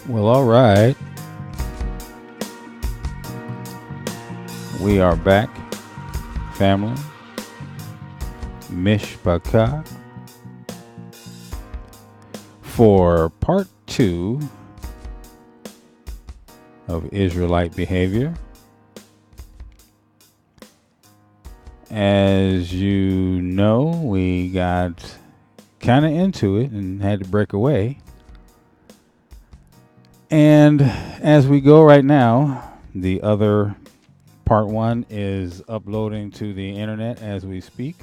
Well, all right. We are back, family. Mishpaka for part two of Israelite behavior. As you know, we got kind of into it and had to break away. And as we go right now, the other part one is uploading to the internet as we speak.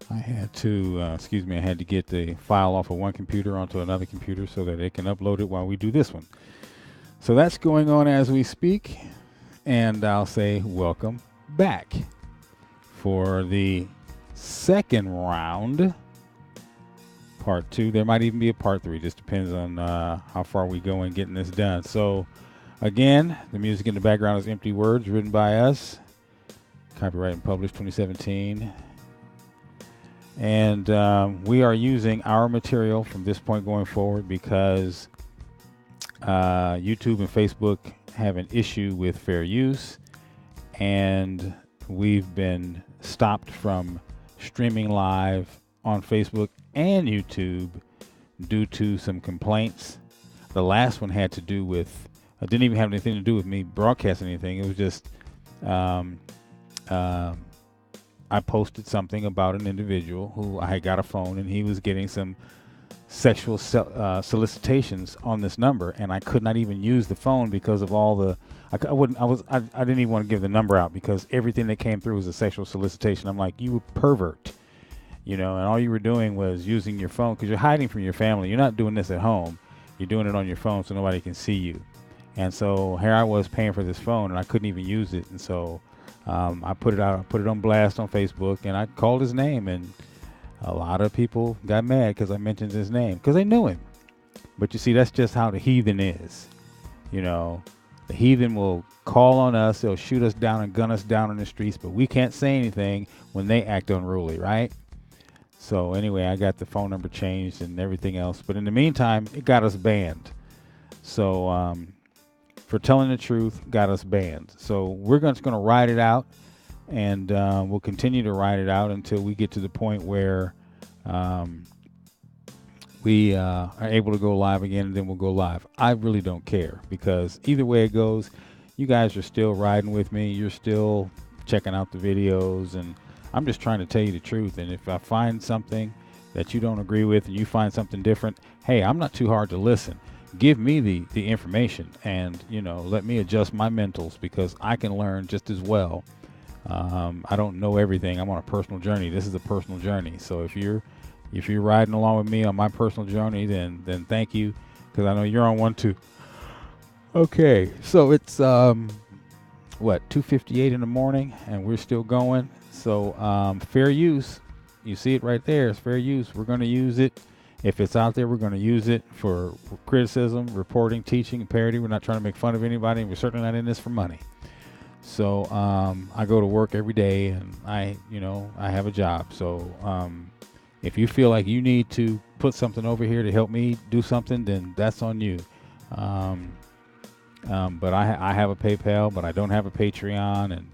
I had to, I had to get the file off of one computer onto another computer so that it can upload it while we do this one. So that's going on as we speak. And I'll say welcome back for the second round, part two. There might even be a part three. Just depends on how far we go in getting this done. So again, the music in the background is Empty Words, written by us. Copyright and published 2017. And we are using our material from this point going forward because YouTube and Facebook have an issue with fair use, and we've been stopped from streaming live on Facebook and YouTube due to some complaints. The last one had to do with, it didn't even have anything to do with me broadcasting anything. It was just I posted something about an individual who I had got a phone, and he was getting some sexual solicitations on this number, and I could not even use the phone because of all the I didn't even want to give the number out because everything that came through was a sexual solicitation. I'm like, you pervert, and all you were doing was using your phone because you're hiding from your family. You're not doing this at home. You're doing it on your phone so nobody can see you. And so here I was paying for this phone, and I couldn't even use it. And so I put it out. I put it on blast on Facebook, and I called his name, and a lot of people got mad because I mentioned his name because they knew him. But you see, that's just how the heathen is. The heathen will call on us. They'll shoot us down and gun us down in the streets, but we can't say anything when they act unruly, right? So anyway, I got the phone number changed and everything else. But in the meantime, it got us banned. So for telling the truth, got us banned. So we're just going to ride it out. And we'll continue to ride it out until we get to the point where we are able to go live again, and then we'll go live. I really don't care because either way it goes, you guys are still riding with me. You're still checking out the videos, and I'm just trying to tell you the truth. And if I find something that you don't agree with and you find something different, hey, I'm not too hard to listen. Give me the information and, let me adjust my mentals because I can learn just as well. I don't know everything. I'm on a personal journey. This is a personal journey. So if you're riding along with me on my personal journey, then thank you, because I know you're on one too. Okay, so it's 2:58 in the morning, and we're still going. So fair use. You see it right there. It's fair use. We're going to use it. If it's out there, we're going to use it for criticism, reporting, teaching, and parody. We're not trying to make fun of anybody. We're certainly not in this for money. So I go to work every day, and I have a job. So if you feel like you need to put something over here to help me do something, then that's on you. But I have a PayPal, but I don't have a Patreon, and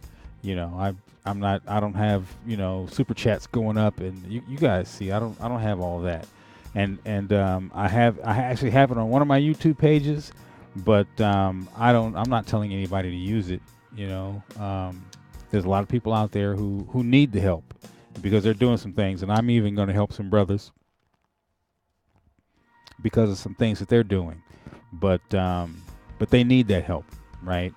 I don't have super chats going up, and you guys see I don't have all that, and I actually have it on one of my YouTube pages, but I'm not telling anybody to use it. There's a lot of people out there who need the help because they're doing some things, and I'm even going to help some brothers because of some things that they're doing, but they need that help, right?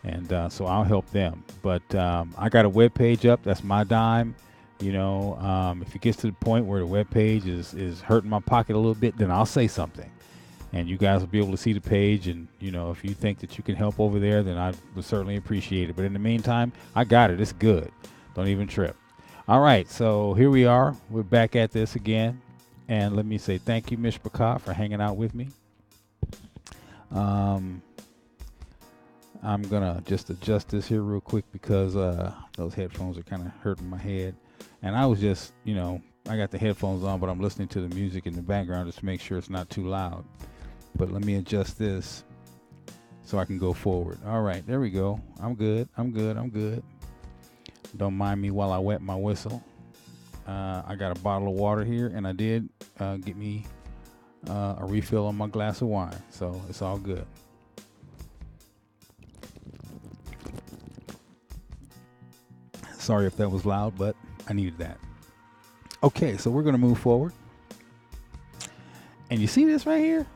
And so I'll help them. But I got a web page up. That's my dime. If it gets to the point where the web page is hurting my pocket a little bit, then I'll say something. And you guys will be able to see the page. And, if you think that you can help over there, then I would certainly appreciate it. But in the meantime, I got it. It's good. Don't even trip. All right. So here we are. We're back at this again. And let me say thank you, Mishpaka, for hanging out with me. I'm going to just adjust this here real quick because those headphones are kind of hurting my head. And I was just, I got the headphones on, but I'm listening to the music in the background just to make sure it's not too loud. But let me adjust this so I can go forward. All right, there we go. I'm good. I'm good. I'm good. Don't mind me while I wet my whistle. I got a bottle of water here, and I did get me a refill on my glass of wine, so it's all good. Sorry if that was loud, but I needed that. Okay, so we're going to move forward. And you see this right here?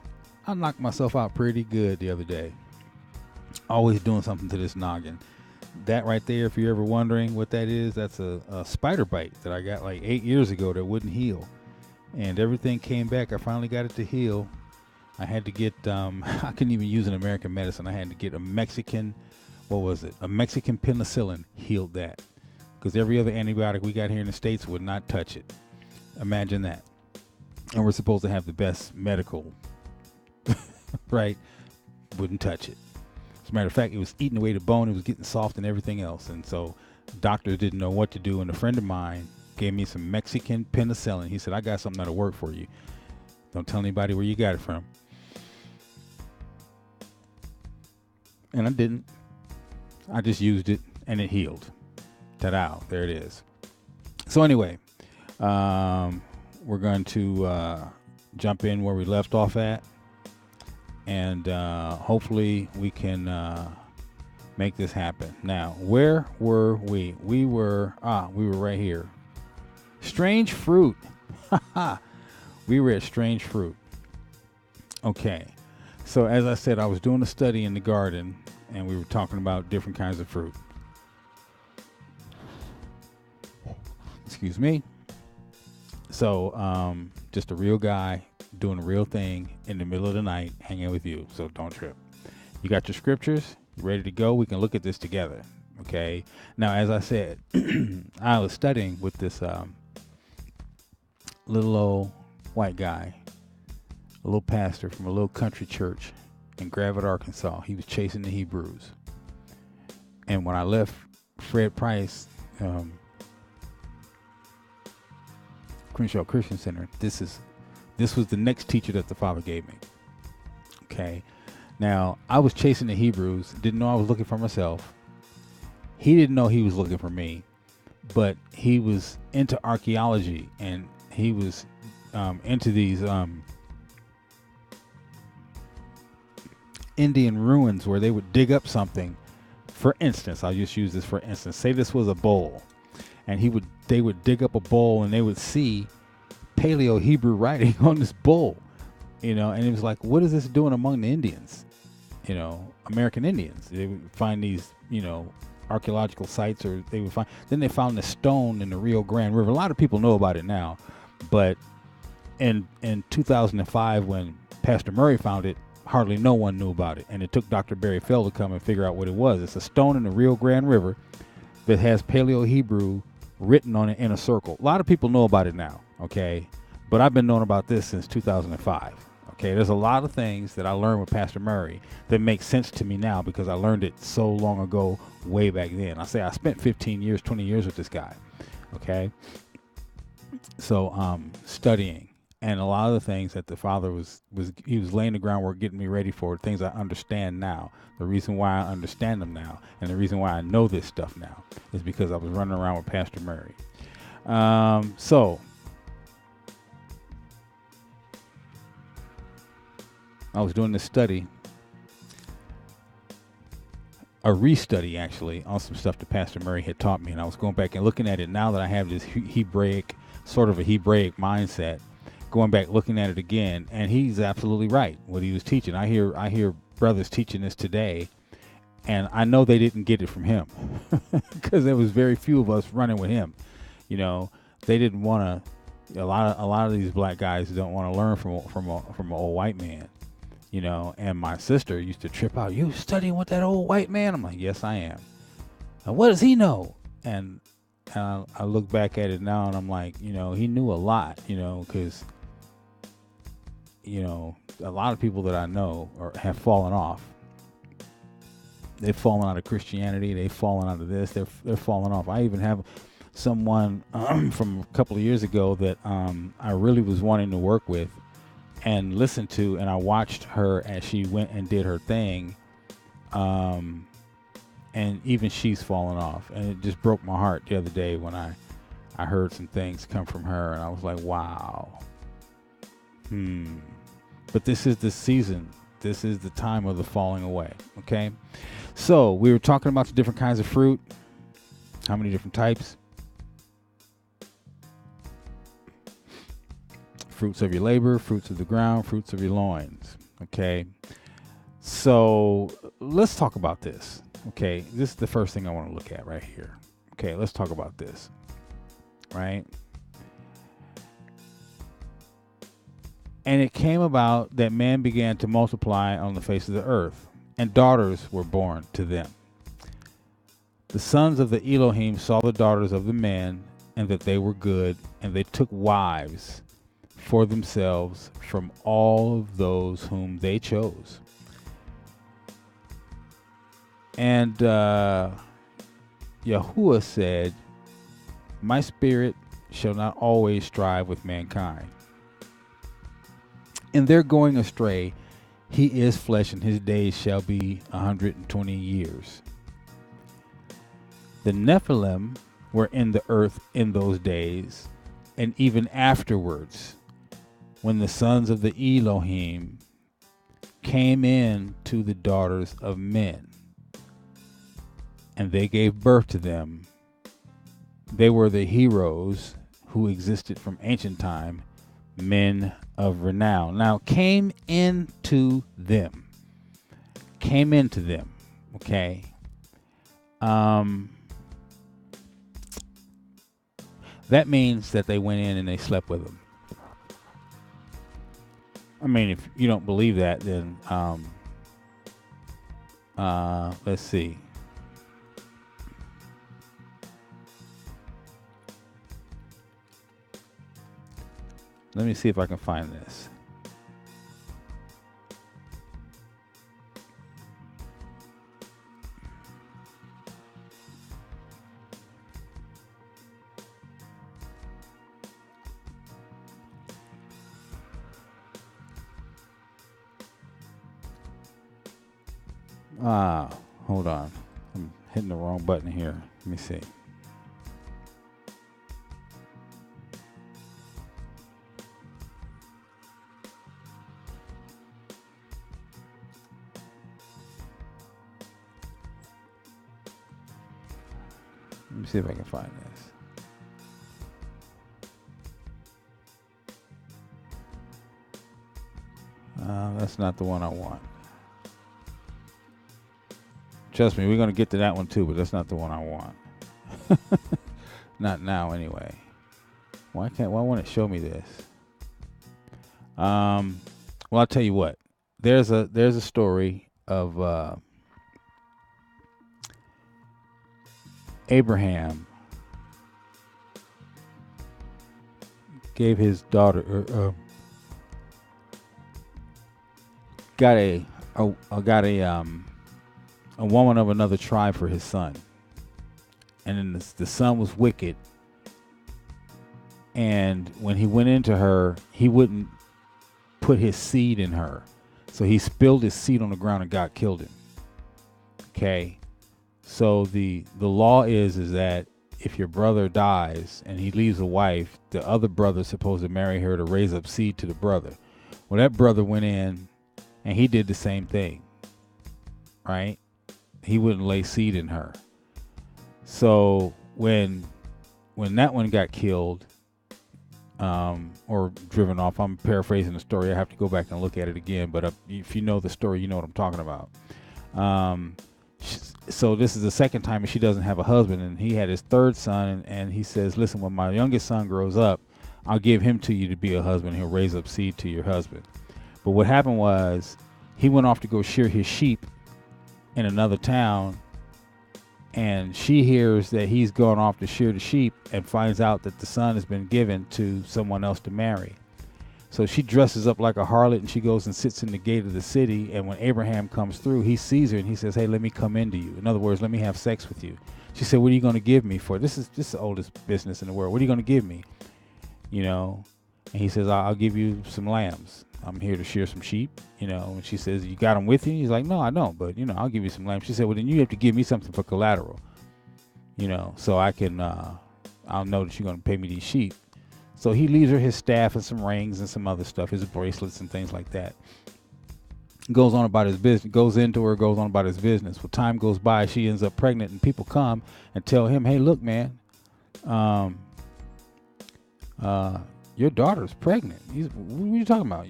I knocked myself out pretty good the other day. Always doing something to this noggin. That right there, if you're ever wondering what that is, that's a spider bite that I got like 8 years ago that wouldn't heal. And everything came back. I finally got it to heal. I had to get, I couldn't even use an American medicine. I had to get a Mexican, what was it? A Mexican penicillin healed that. Because every other antibiotic we got here in the States would not touch it. Imagine that. And we're supposed to have the best medical, right? Wouldn't touch it. As a matter of fact, it was eating away the bone. It was getting soft and everything else. And so doctors didn't know what to do. And a friend of mine gave me some Mexican penicillin. He said, I got something that'll work for you. Don't tell anybody where you got it from. And I didn't. I just used it and it healed. Ta-da, there it is. So anyway, we're going to jump in where we left off at. And hopefully we can make this happen. Now, where were we? We were right here. Strange fruit. We were at strange fruit. Okay. So as I said, I was doing a study in the garden, and we were talking about different kinds of fruit. Excuse me. So just a real guy doing a real thing in the middle of the night, hanging with you. So don't trip. You got your scriptures? You ready to go? We can look at this together. Okay. Now, as I said, I was studying with this little old white guy, a little pastor from a little country church in Gravette, Arkansas. He was chasing the Hebrews. And when I left Fred Price, Crenshaw Christian Center, this was the next teacher that the Father gave me. Okay. Now, I was chasing the Hebrews, didn't know I was looking for myself. He didn't know he was looking for me, but he was into archaeology, and he was into these Indian ruins where they would dig up something. For instance, I'll just use this for instance. Say this was a bowl, and they would dig up a bowl, and they would see Paleo Hebrew writing on this bowl, and it was like, what is this doing among the Indians, American Indians? They would find these, archaeological sites, or then they found this stone in the Rio Grande River. A lot of people know about it now, but in 2005, when Pastor Murray found it, hardly no one knew about it, and it took Dr. Barry Fell to come and figure out what it was. It's a stone in the Rio Grande River that has Paleo Hebrew written on it in a circle. A lot of people know about it now, okay? But I've been knowing about this since 2005, okay? There's a lot of things that I learned with Pastor Murray that make sense to me now because I learned it so long ago, way back then. I spent 15 years, 20 years with this guy, okay? So studying, and a lot of the things that the Father he was laying the groundwork, getting me ready for, things I understand now. The reason why I understand them now, and the reason why I know this stuff now, is because I was running around with Pastor Murray. So I was doing this study, a restudy actually, on some stuff that Pastor Murray had taught me, and I was going back and looking at it now that I have this Hebraic mindset, going back looking at it again, and he's absolutely right what he was teaching. I hear brothers teaching this today, and I know they didn't get it from him because there was very few of us running with him. They didn't want to. A lot of these black guys don't want to learn from an old white man. And my sister used to trip out. You studying with that old white man? I'm like, yes, I am. And what does he know? And I look back at it now, and I'm like, he knew a lot, because a lot of people that I know have fallen off. They've fallen out of Christianity. They've fallen out of this. They're falling off. I even have someone from a couple of years ago that I really was wanting to work with and listen to, and I watched her as she went and did her thing, and even she's fallen off, and it just broke my heart the other day when I heard some things come from her, and I was like, wow. But this is the season. This is the time of the falling away. Okay. So we were talking about the different kinds of fruit. How many different types? Fruits of your labor, fruits of the ground, fruits of your loins. Okay. So let's talk about this. Okay. This is the first thing I want to look at right here. Okay. Let's talk about this. Right. And it came about that man began to multiply on the face of the earth, and daughters were born to them. The sons of the Elohim saw the daughters of the man, and that they were good, and they took wives for themselves from all of those whom they chose. And Yahuwah said, my spirit shall not always strive with mankind. In their going astray, he is flesh, and his days shall be 120 years. The Nephilim were in the earth in those days, and even afterwards, when the sons of the Elohim came in to the daughters of men, and they gave birth to them. They were the heroes who existed from ancient time, men of renown. Now, came into them. Okay. That means that they went in and they slept with them. I mean, if you don't believe that, then let's see. Let me see if I can find this. Hold on. I'm hitting the wrong button here. Let me see. Let me see if I can find this. That's not the one I want. Trust me, we're going to get to that one too, but that's not the one I want. Not now, anyway. Why won't it show me this? Well, I'll tell you what. There's a story of Abraham gave his daughter got a woman of another tribe for his son, and then the son was wicked, and when he went into her, he wouldn't put his seed in her, so he spilled his seed on the ground and God killed him. Okay. So the law is that if your brother dies and he leaves a wife, the other brother's supposed to marry her to raise up seed to the brother. Well, that brother went in and he did the same thing, right? He wouldn't lay seed in her. So when that one got killed, or driven off, I'm paraphrasing the story. I have to go back and look at it again. But if you know the story, you know what I'm talking about. So this is the second time, and she doesn't have a husband, and he had his third son, and he says, listen, when my youngest son grows up, I'll give him to you to be a husband. He'll raise up seed to your husband. But what happened was he went off to go shear his sheep in another town, and she hears that he's gone off to shear the sheep and finds out that the son has been given to someone else to marry. So she dresses up like a harlot and she goes and sits in the gate of the city. And when Abraham comes through, he sees her and he says, hey, let me come into you. In other words, let me have sex with you. She said, what are you going to give me for? This is the oldest business in the world. What are you going to give me? You know, and he says, I'll give you some lambs. I'm here to shear some sheep. You know, and she says, you got them with you? He's like, no, I don't. But, you know, I'll give you some lambs. She said, well, then you have to give me something for collateral, you know, so I can, I'll know that you're going to pay me these sheep. So he leaves her his staff and some rings and some other stuff, his bracelets and things like that. Goes on about his business, goes on about his business. Well, time goes by, she ends up pregnant, and people come and tell him, hey, look, man, your daughter's pregnant. What are you talking about?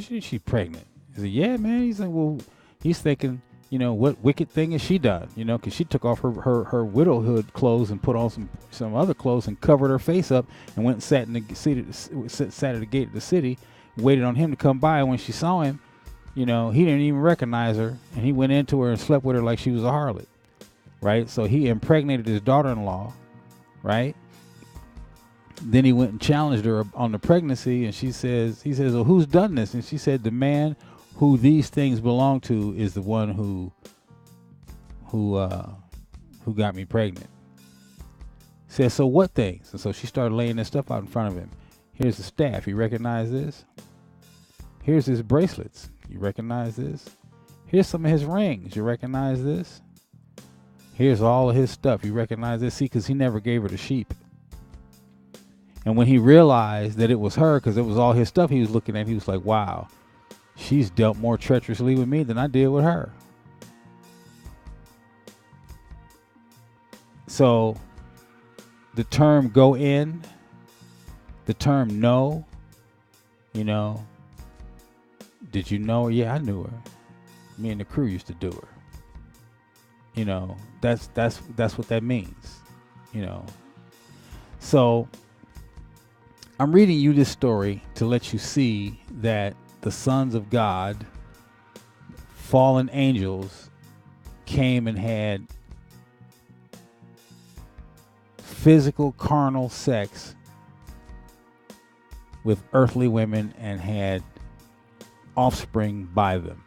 She's pregnant. He said, yeah, man. He's like, well, he's thinking, you know, what wicked thing has she done? You know, because she took off her widowhood clothes and put on some other clothes and covered her face up and went and sat in the city, sat at the gate of the city, waited on him to come by. And when she saw him, you know, he didn't even recognize her, and he went into her and slept with her like she was a harlot, right? So he impregnated his daughter-in-law, right? Then he went and challenged her on the pregnancy, and he says, well, who's done this? And she said, the man who these things belong to is the one who got me pregnant. Says, so what things? And so she started laying this stuff out in front of him. Here's the staff. You recognize this? Here's his bracelets. You recognize this? Here's some of his rings. You recognize this? Here's all of his stuff. You recognize this? See, because he never gave her the sheep. And when he realized that it was her, because it was all his stuff he was looking at, he was like, wow, she's dealt more treacherously with me than I did with her. So the term go in, the term know, you know, did you know her? Yeah, I knew her. Me and the crew used to do her. You know, that's what that means, you know. So I'm reading you this story to let you see that the sons of God, fallen angels, came and had physical, carnal sex with earthly women and had offspring by them.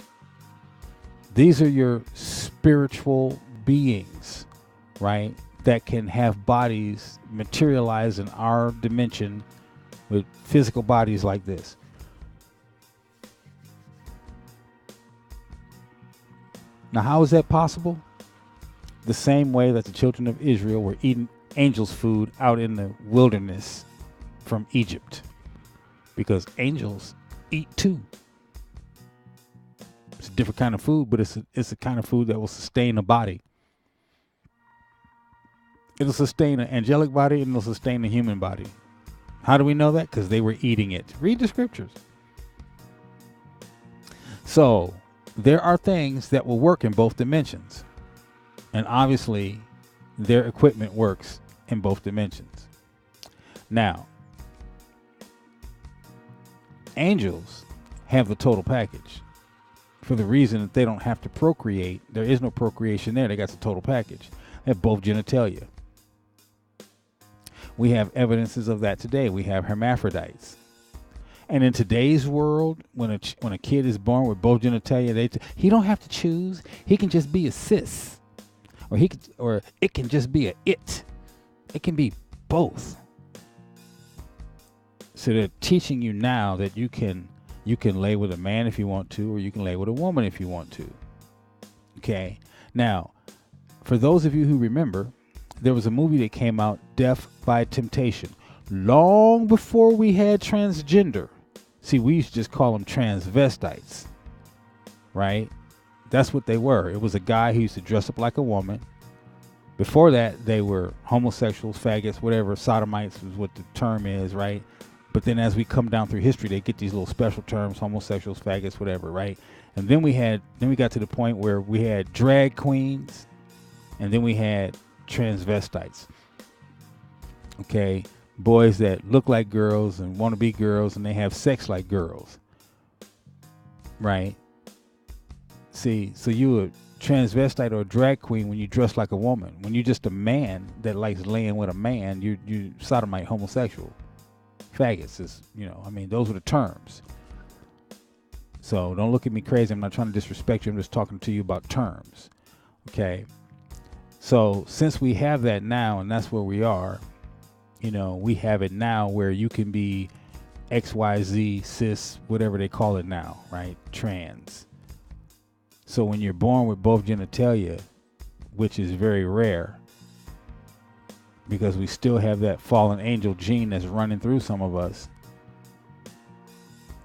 These are your spiritual beings, right? That can have bodies materialize in our dimension with physical bodies like this. Now, how is that possible? The same way that the children of Israel were eating angels' food out in the wilderness from Egypt, because angels eat too. It's a different kind of food, but it's a kind of food that will sustain a body. It'll sustain an angelic body and it'll sustain a human body. How do we know that? Because they were eating it. Read the scriptures. So there are things that will work in both dimensions. And obviously their equipment works in both dimensions. Now, angels have the total package for the reason that they don't have to procreate. There is no procreation there. They got the total package. They have both genitalia. We have evidences of that today. We have hermaphrodites. And in today's world, when a kid is born with both genitalia, he don't have to choose. He can just be a cis, or it can just be a it. It can be both. So they're teaching you now that you can lay with a man if you want to, or you can lay with a woman if you want to. Okay. Now, for those of you who remember, there was a movie that came out, Death by Temptation, long before we had transgender. See, we used to just call them transvestites, right? That's what they were. It was a guy who used to dress up like a woman. Before that, they were homosexuals, faggots, whatever. Sodomites is what the term is, right? But then as we come down through history, they get these little special terms, homosexuals, faggots, whatever, right? And then we got to the point where we had drag queens, and then we had transvestites. Okay, boys that look like girls and want to be girls, and they have sex like girls, right? See, so you a transvestite or a drag queen when you dress like a woman. When you're just a man that likes laying with a man, you sodomite, homosexual. Faggots is, I mean, those were the terms. So don't look at me crazy. I'm not trying to disrespect you. I'm just talking to you about terms. Okay. So since we have that now, and that's where we are, we have it now where you can be XYZ, cis, whatever they call it now, right? Trans. So when you're born with both genitalia, which is very rare, because we still have that fallen angel gene that's running through some of us.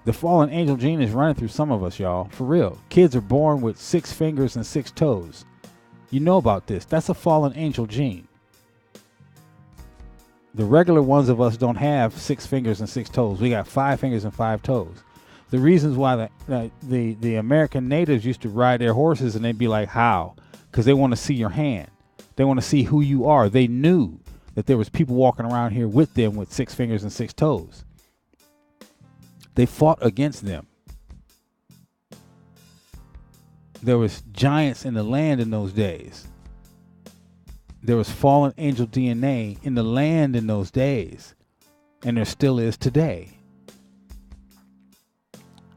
The fallen angel gene is running through some of us, y'all. For real. Kids are born with 6 fingers and 6 toes. You know about this. That's a fallen angel gene. The regular ones of us don't have 6 fingers and 6 toes. We got 5 fingers and 5 toes. The reasons why the American natives used to ride their horses and they'd be like, how? Because they want to see your hand. They want to see who you are. They knew that there was people walking around here with them with 6 fingers and 6 toes. They fought against them. There was giants in the land in those days. There was fallen angel DNA in the land in those days. And there still is today.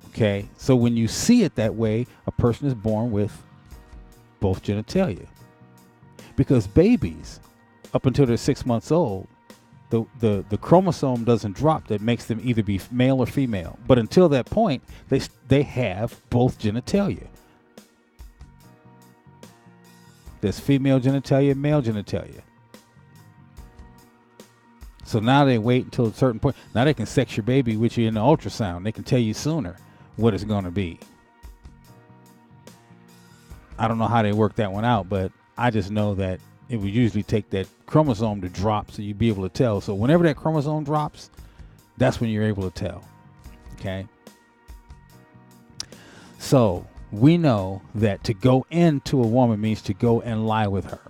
Okay, so when you see it that way, a person is born with both genitalia. Because babies, up until they're 6 months old, the chromosome doesn't drop that makes them either be male or female. But until that point, they have both genitalia. There's female genitalia, male genitalia. So now they wait until a certain point. Now they can sex your baby with you in the ultrasound. They can tell you sooner what it's going to be. I don't know how they work that one out, but I just know that it would usually take that chromosome to drop so you'd be able to tell. So whenever that chromosome drops, that's when you're able to tell. Okay. So we know that to go into a woman means to go and lie with her.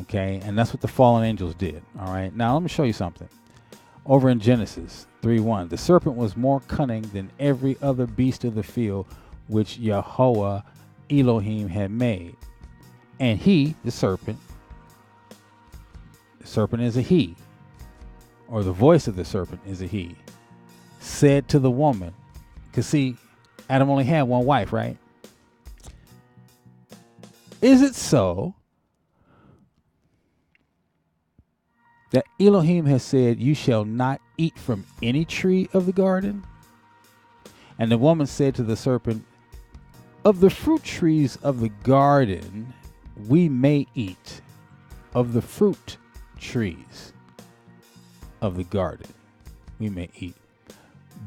Okay. And that's what the fallen angels did. All right. Now let me show you something. Over in Genesis 3:1, the serpent was more cunning than every other beast of the field which Yahweh Elohim had made. And he, the serpent is a he, or the voice of the serpent is a he, said to the woman, because see, Adam only had one wife, right? Is it so that Elohim has said, you shall not eat from any tree of the garden? And the woman said to the serpent, of the fruit trees of the garden we may eat, of the fruit trees of the garden we may eat,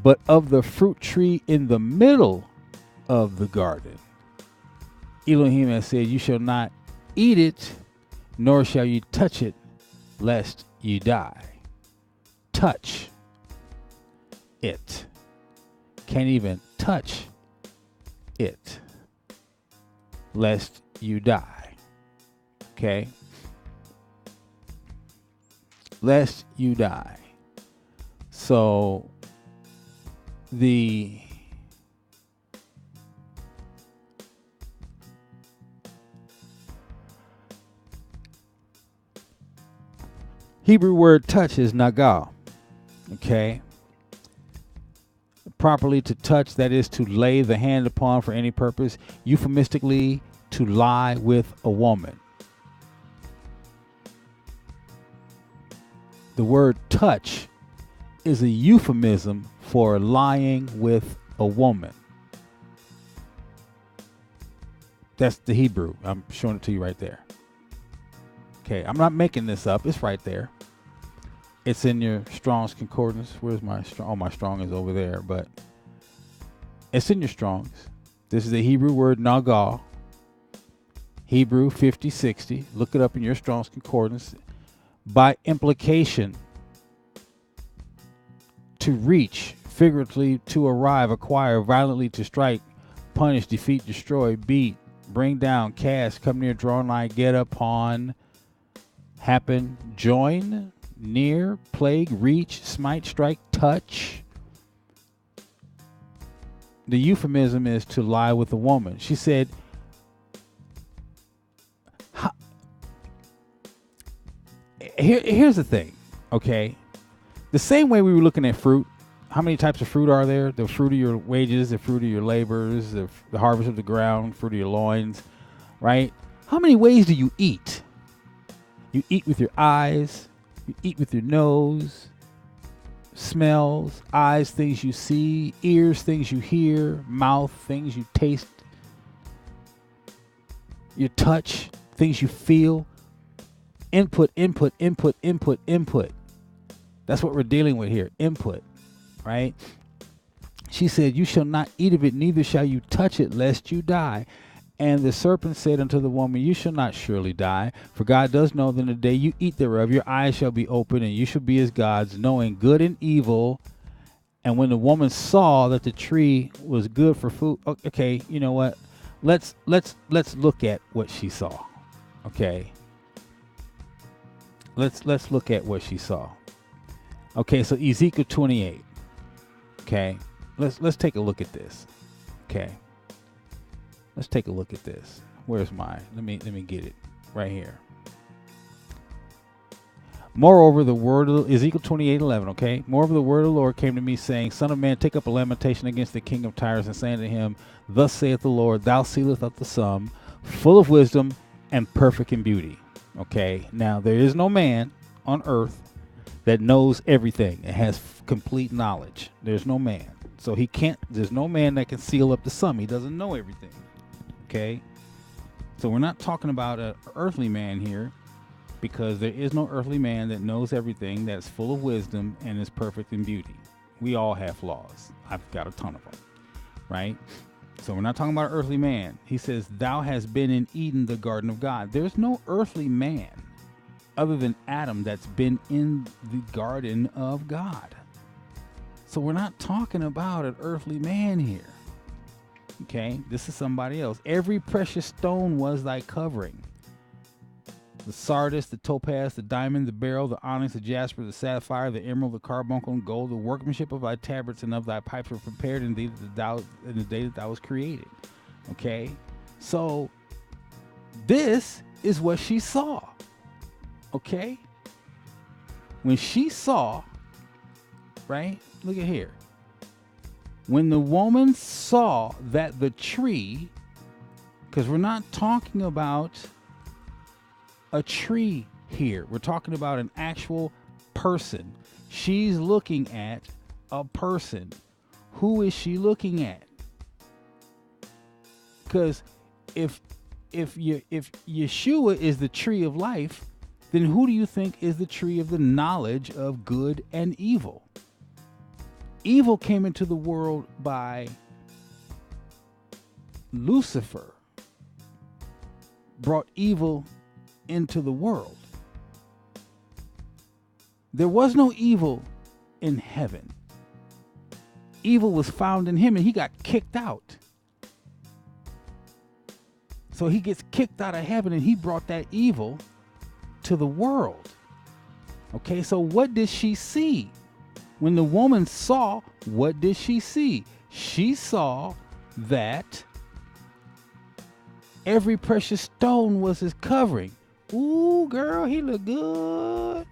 but of the fruit tree in the middle of the garden Elohim has said, you shall not eat it, nor shall you touch it, lest you die. Touch it. Can't even touch it, lest you die. Okay? Lest you die. So the Hebrew word touch is nagal. Okay? Properly to touch, that is to lay the hand upon for any purpose. Euphemistically, to lie with a woman. The word touch is a euphemism for lying with a woman. That's the Hebrew. I'm showing it to you right there. Okay, I'm not making this up. It's right there. It's in your Strong's Concordance. Where's my Strong? Oh, my Strong is over there, but it's in your Strong's. This is the Hebrew word nagal. Hebrew 5060. Look it up in your Strong's Concordance. By implication, to reach, figuratively to arrive, acquire, violently to strike, punish, defeat, destroy, beat, bring down, cast, come near, draw nigh, get upon, happen, join, near, plague, reach, smite, strike, touch. The euphemism is to lie with a woman. She said, here's the thing, okay? The same way we were looking at fruit. How many types of fruit are there? The fruit of your wages, the fruit of your labors, the harvest of the ground, fruit of your loins, right? How many ways do you eat? You eat with your eyes, you eat with your nose, smells, eyes, things you see, ears, things you hear, mouth, things you taste, your touch, things you feel. Input, input, input, input, input. That's what we're dealing with here. Input, right? She said, you shall not eat of it, neither shall you touch it, lest you die. And the serpent said unto the woman, you shall not surely die, for God does know that in the day you eat thereof, your eyes shall be opened, and you shall be as gods, knowing good and evil. And when the woman saw that the tree was good for food, okay, you know what? Let's look at what she saw. Okay. Let's look at what she saw. Okay, so Ezekiel 28. Okay. Let's take a look at this. Okay. Let's take a look at this. Where's mine? Let me get it right here. Moreover, the word of Ezekiel 28:11. Okay. Moreover, the word of the Lord came to me, saying, Son of man, take up a lamentation against the king of Tyre, and saying to him, Thus saith the Lord, thou sealest up the sum, full of wisdom and perfect in beauty. Okay. Now there is no man on earth that knows everything and has complete knowledge. There's no man. So he can't. There's no man that can seal up the sum. He doesn't know everything. Okay, so we're not talking about an earthly man here, because there is no earthly man that knows everything, that's full of wisdom and is perfect in beauty. We all have flaws. I've got a ton of them, right? So we're not talking about an earthly man. He says, thou hast been in Eden, the garden of God. There's no earthly man other than Adam that's been in the garden of God. So we're not talking about an earthly man here. Okay, this is somebody else. Every precious stone was thy covering. The sardis, the topaz, the diamond, the beryl, the onyx, the jasper, the sapphire, the emerald, the carbuncle, and gold. The workmanship of thy tabrets and of thy pipes were prepared in the day that thou was created. Okay, so this is what she saw. Okay, when she saw, right? Look at here. When the woman saw that the tree, because we're not talking about a tree here. We're talking about an actual person. She's looking at a person. Who is she looking at? Because if Yeshua is the tree of life, then who do you think is the tree of the knowledge of good and evil? Evil came into the world by Lucifer, brought evil into the world. There was no evil in heaven. Evil was found in him, and he got kicked out. So he gets kicked out of heaven, and he brought that evil to the world. Okay, so what did she see? When the woman saw, what did she see? She saw that every precious stone was his covering. Ooh, girl, he look good.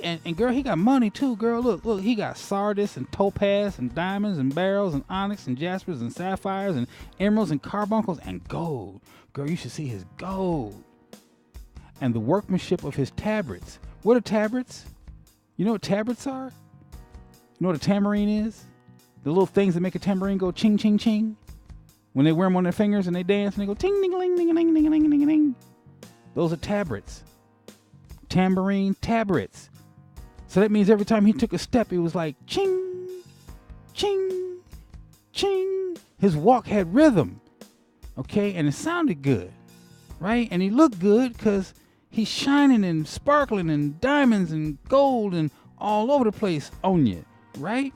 And girl, he got money too, girl. Look, he got sardis and topaz and diamonds and beryls and onyx and jaspers and sapphires and emeralds and carbuncles and gold. Girl, you should see his gold. And the workmanship of his tabrets. What are tabrets? You know what tabrets are? You know what a tambourine is? The little things that make a tambourine go ching, ching, ching. When they wear them on their fingers and they dance and they go ting, ding, ling, ding, ding, ding, ding, ding, ding. Those are tabrets. Tambourine tabrets. So that means every time he took a step, it was like ching, ching, ching. His walk had rhythm. Okay, and it sounded good, right? And he looked good because he's shining and sparkling and diamonds and gold and all over the place on you, right?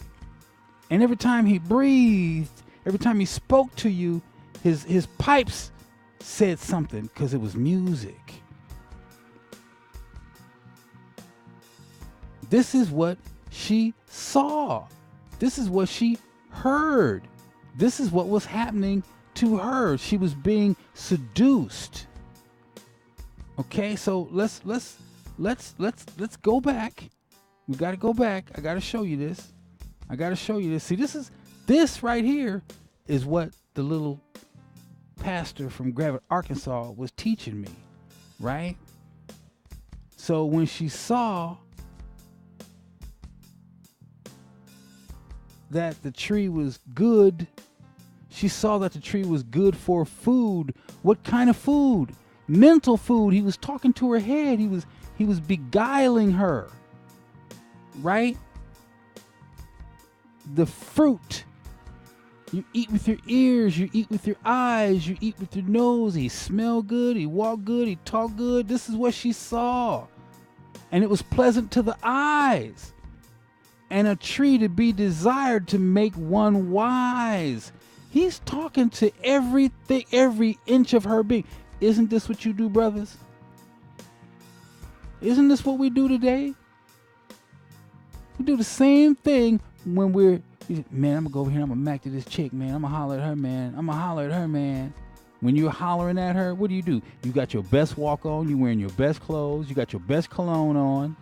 And every time he breathed, every time he spoke to you, his pipes said something because it was music. This is what she saw. This is what she heard. This is what was happening to her. She was being seduced. Okay, so let's go back We got to go back. I got to show you this. I got to show you this. See, this right here is what the little pastor from Gravette, Arkansas was teaching me, right? So when she saw that the tree was good, she saw that the tree was good for food. What kind of food? Mental food. He was talking to her head. He was beguiling her, right? The fruit. You eat with your ears, you eat with your eyes, you eat with your nose. He smelled good, he walked good, he talked good. This is what she saw. And it was pleasant to the eyes. And a tree to be desired to make one wise. He's talking to everything, every inch of her being. Isn't this what you do, brothers? Isn't this what we do today? We do the same thing when man, I'm gonna go over here, I'm gonna mac to this chick, man. I'm gonna holler at her, man. When you're hollering at her, what do? You got your best walk on, you wearing your best clothes, you got your best cologne on,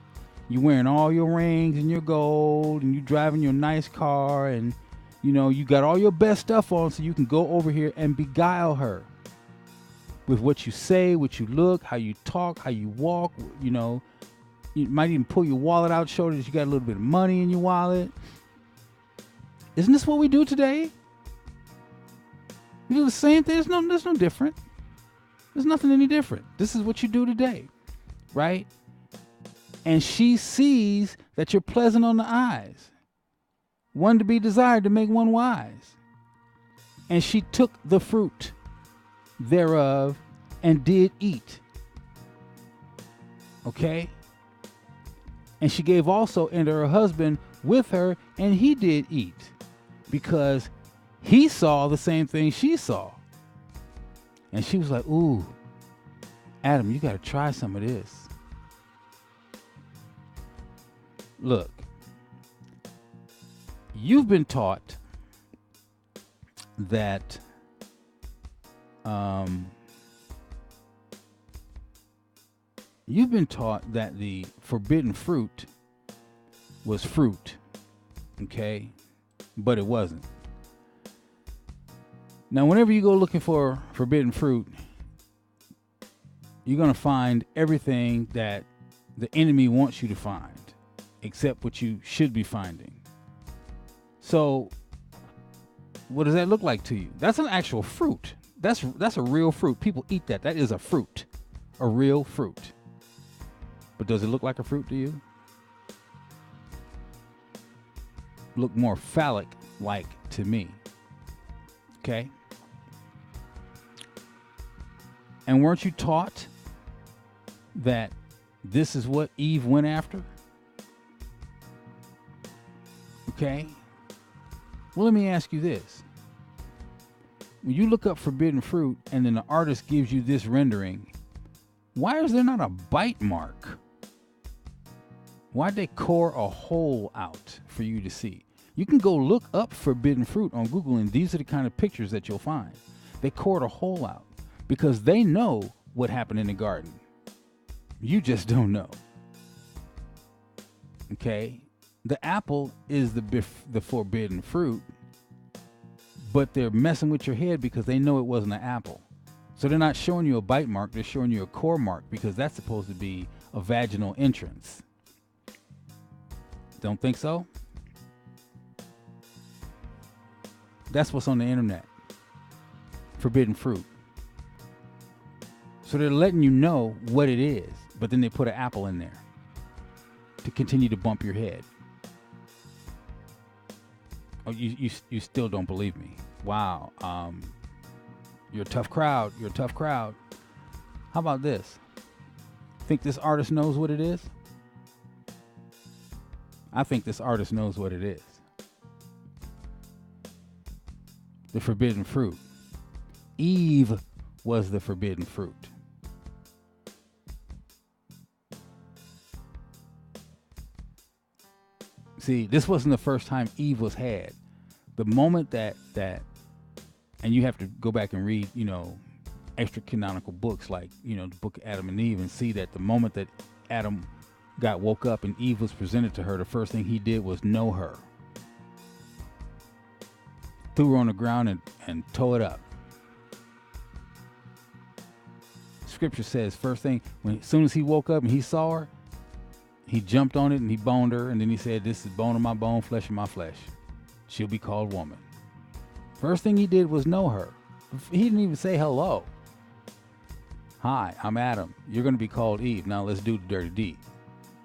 you wearing all your rings and your gold, and you driving your nice car, and you got all your best stuff on so you can go over here and beguile her with what you say, what you look, how you talk, how you walk. You might even pull your wallet out, show that you got a little bit of money in your wallet. Isn't this what we do today? We do the same thing. There's no different. There's nothing any different. This is what you do today, right? And she sees that you're pleasant on the eyes, one to be desired to make one wise. And she took the fruit thereof and did eat. Okay? And she gave also unto her husband with her, and he did eat, because he saw the same thing she saw. And she was like, ooh, Adam, you got to try some of this. Look, you've been taught that the forbidden fruit was fruit, okay? But it wasn't. Now, whenever you go looking for forbidden fruit, you're going to find everything that the enemy wants you to find, except what you should be finding. So, what does that look like to you? That's an actual fruit. That's a real fruit. People eat that. That is a fruit, a real fruit. But does it look like a fruit to you? Look more phallic-like to me. Okay? And weren't you taught that this is what Eve went after? Okay? Well, let me ask you this. When you look up forbidden fruit and then the artist gives you this rendering, why is there not a bite mark? Why'd they core a hole out for you to see? You can go look up forbidden fruit on Google, and these are the kind of pictures that you'll find. They cored a hole out because they know what happened in the garden. You just don't know. Okay? The apple is the forbidden fruit, but they're messing with your head because they know it wasn't an apple. So they're not showing you a bite mark, they're showing you a core mark, because that's supposed to be a vaginal entrance. Don't think so? That's what's on the internet. Forbidden fruit. So they're letting you know what it is, but then they put an apple in there to continue to bump your head. Oh, you still don't believe me? Wow. You're a tough crowd. You're a tough crowd. How about this? Think this artist knows what it is? I think this artist knows what it is. The forbidden fruit. Eve was the forbidden fruit. See, this wasn't the first time Eve was had. The moment that and you have to go back and read, extra canonical books like, the book of Adam and Eve, and see that the moment that Adam got woke up and Eve was presented to her, the first thing he did was know her. Threw her on the ground and tore it up. Scripture says first thing, as soon as he woke up and he saw her, he jumped on it and he boned her, and then he said, this is bone of my bone, flesh of my flesh. She'll be called woman. First thing he did was know her. He didn't even say hello. Hi, I'm Adam. You're going to be called Eve. Now let's do the dirty deed.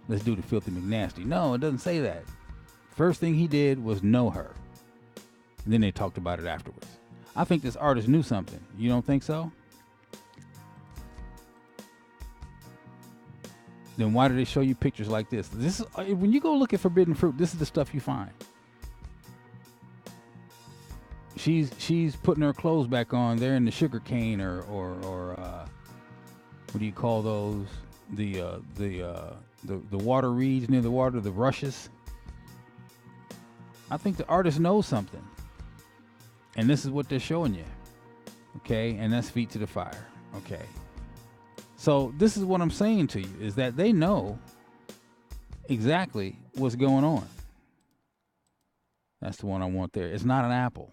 Let's do the filthy McNasty. No, it doesn't say that. First thing he did was know her. And then they talked about it afterwards. I think this artist knew something. You don't think so? Then why do they show you pictures like this? This is, when you go look at forbidden fruit, this is the stuff you find. She's putting her clothes back on. They're in the sugar cane or what do you call those? The water reeds near the water, the rushes. I think the artist knows something. And this is what they're showing you. Okay? And that's feet to the fire. Okay. So this is what I'm saying to you, is that they know exactly what's going on. That's the one I want there. It's not an apple.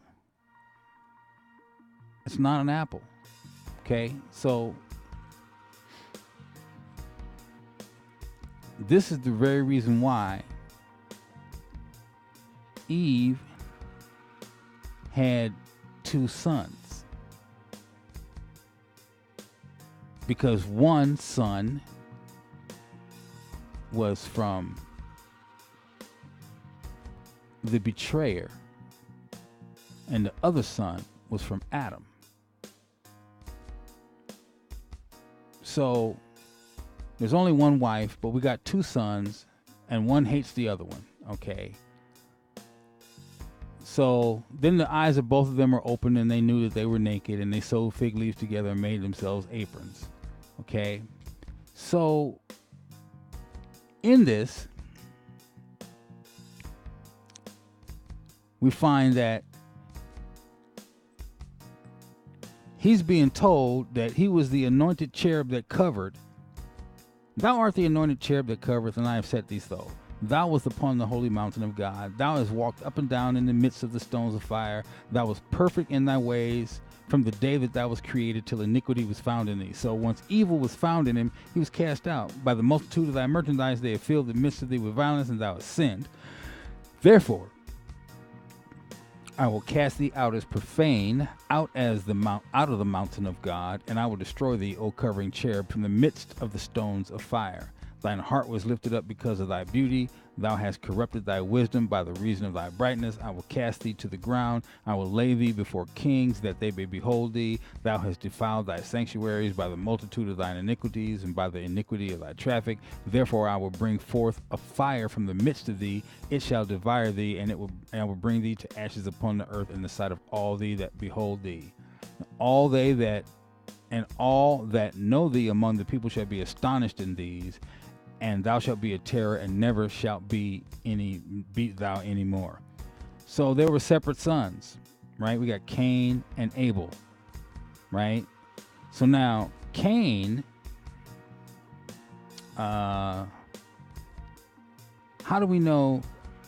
It's not an apple. Okay? So this is the very reason why Eve had 2 sons. Because one son was from the betrayer, and the other son was from Adam. So there's only one wife, but we got 2 sons, and one hates the other one. Okay. So then the eyes of both of them were open, and they knew that they were naked, and they sewed fig leaves together and made themselves aprons. Okay. So in this, we find that he's being told that he was the anointed cherub that covered. Thou art the anointed cherub that covereth, and I have set thee so. Thou wast upon the holy mountain of God. Thou hast walked up and down in the midst of the stones of fire. Thou wast perfect in thy ways from the day that thou was created till iniquity was found in thee. So once evil was found in him, he was cast out. By the multitude of thy merchandise they have filled the midst of thee with violence, and thou hast sinned. Therefore I will cast thee out as profane, out of the mountain of God, and I will destroy thee, O covering cherub, from the midst of the stones of fire. Thine heart was lifted up because of thy beauty. Thou hast corrupted thy wisdom by the reason of thy brightness. I will cast thee to the ground. I will lay thee before kings, that they may behold thee. Thou hast defiled thy sanctuaries by the multitude of thine iniquities, and by the iniquity of thy traffic. Therefore I will bring forth a fire from the midst of thee. It shall devour thee, and I will bring thee to ashes upon the earth in the sight of all thee that behold thee. All that know thee among the people shall be astonished in these. And thou shalt be a terror, and never shalt be thou any more. So there were separate sons, right? We got Cain and Abel, right? So now Cain, how do we know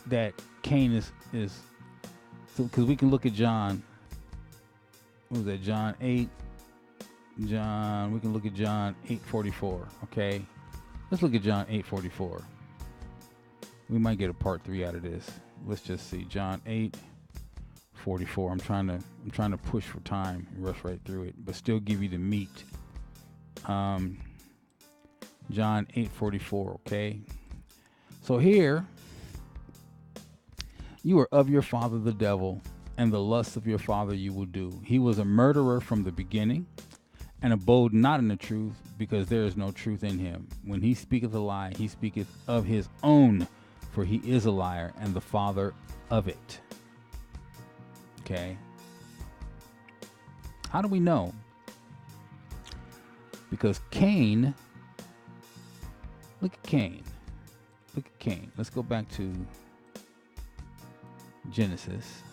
that Cain is so? Because we can look at John. What was that? John 8. We can look at John 8:44. Okay. Let's look at John 8:44. We might get a part 3 out of this. Let's just see. John 8:44. I'm trying to push for time and rush right through it, but still give you the meat. John 8:44. Okay. So here, you are of your father the devil, and the lusts of your father you will do. He was a murderer from the beginning, and abode not in the truth, because there is no truth in him. When he speaketh a lie, he speaketh of his own, for he is a liar and the father of it. Okay. How do we know? Because Cain, look at Cain. Look at Cain. Let's go back to Genesis.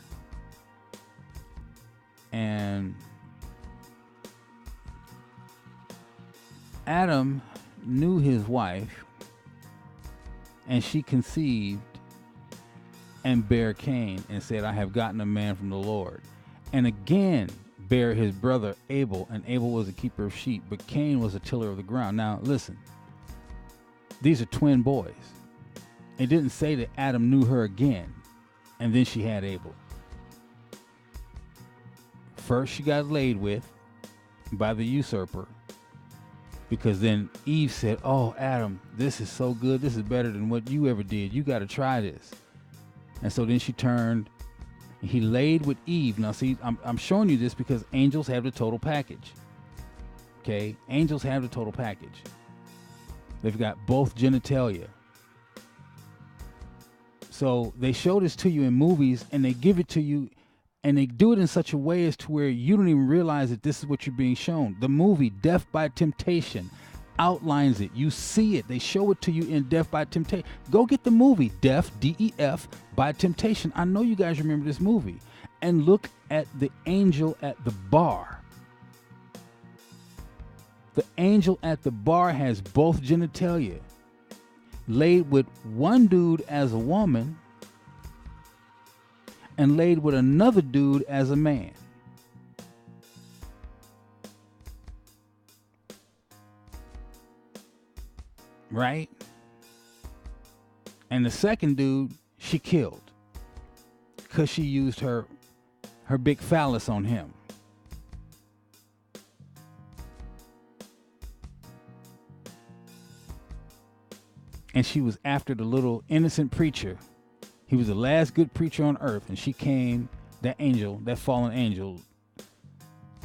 And Adam knew his wife And she conceived and bare Cain, and said, I have gotten a man from the Lord. And again bare his brother Abel, and Abel was a keeper of sheep, but Cain was a tiller of the ground. Now listen, these are twin boys. It didn't say that Adam knew her again, and then she had Abel. First she got laid with by the usurper, because then Eve said, oh, Adam, this is so good. This is better than what you ever did. You got to try this. And so then she turned, and he laid with Eve. Now see, I'm showing you this because angels have the total package. Okay? Angels have the total package. They've got both genitalia. So they show this to you in movies, and they give it to you, and they do it in such a way as to where you don't even realize that this is what you're being shown. The movie Death by Temptation outlines it. You see it. They show it to you in Death by Temptation. Go get the movie Death, D-E-F, by Temptation. I know you guys remember this movie. And look at the angel at the bar. The angel at the bar has both genitalia, laid with one dude as a woman and laid with another dude as a man. Right? And the second dude she killed because she used her big phallus on him. And she was after the little innocent preacher. He was the last good preacher on earth, and she came, that angel, that fallen angel,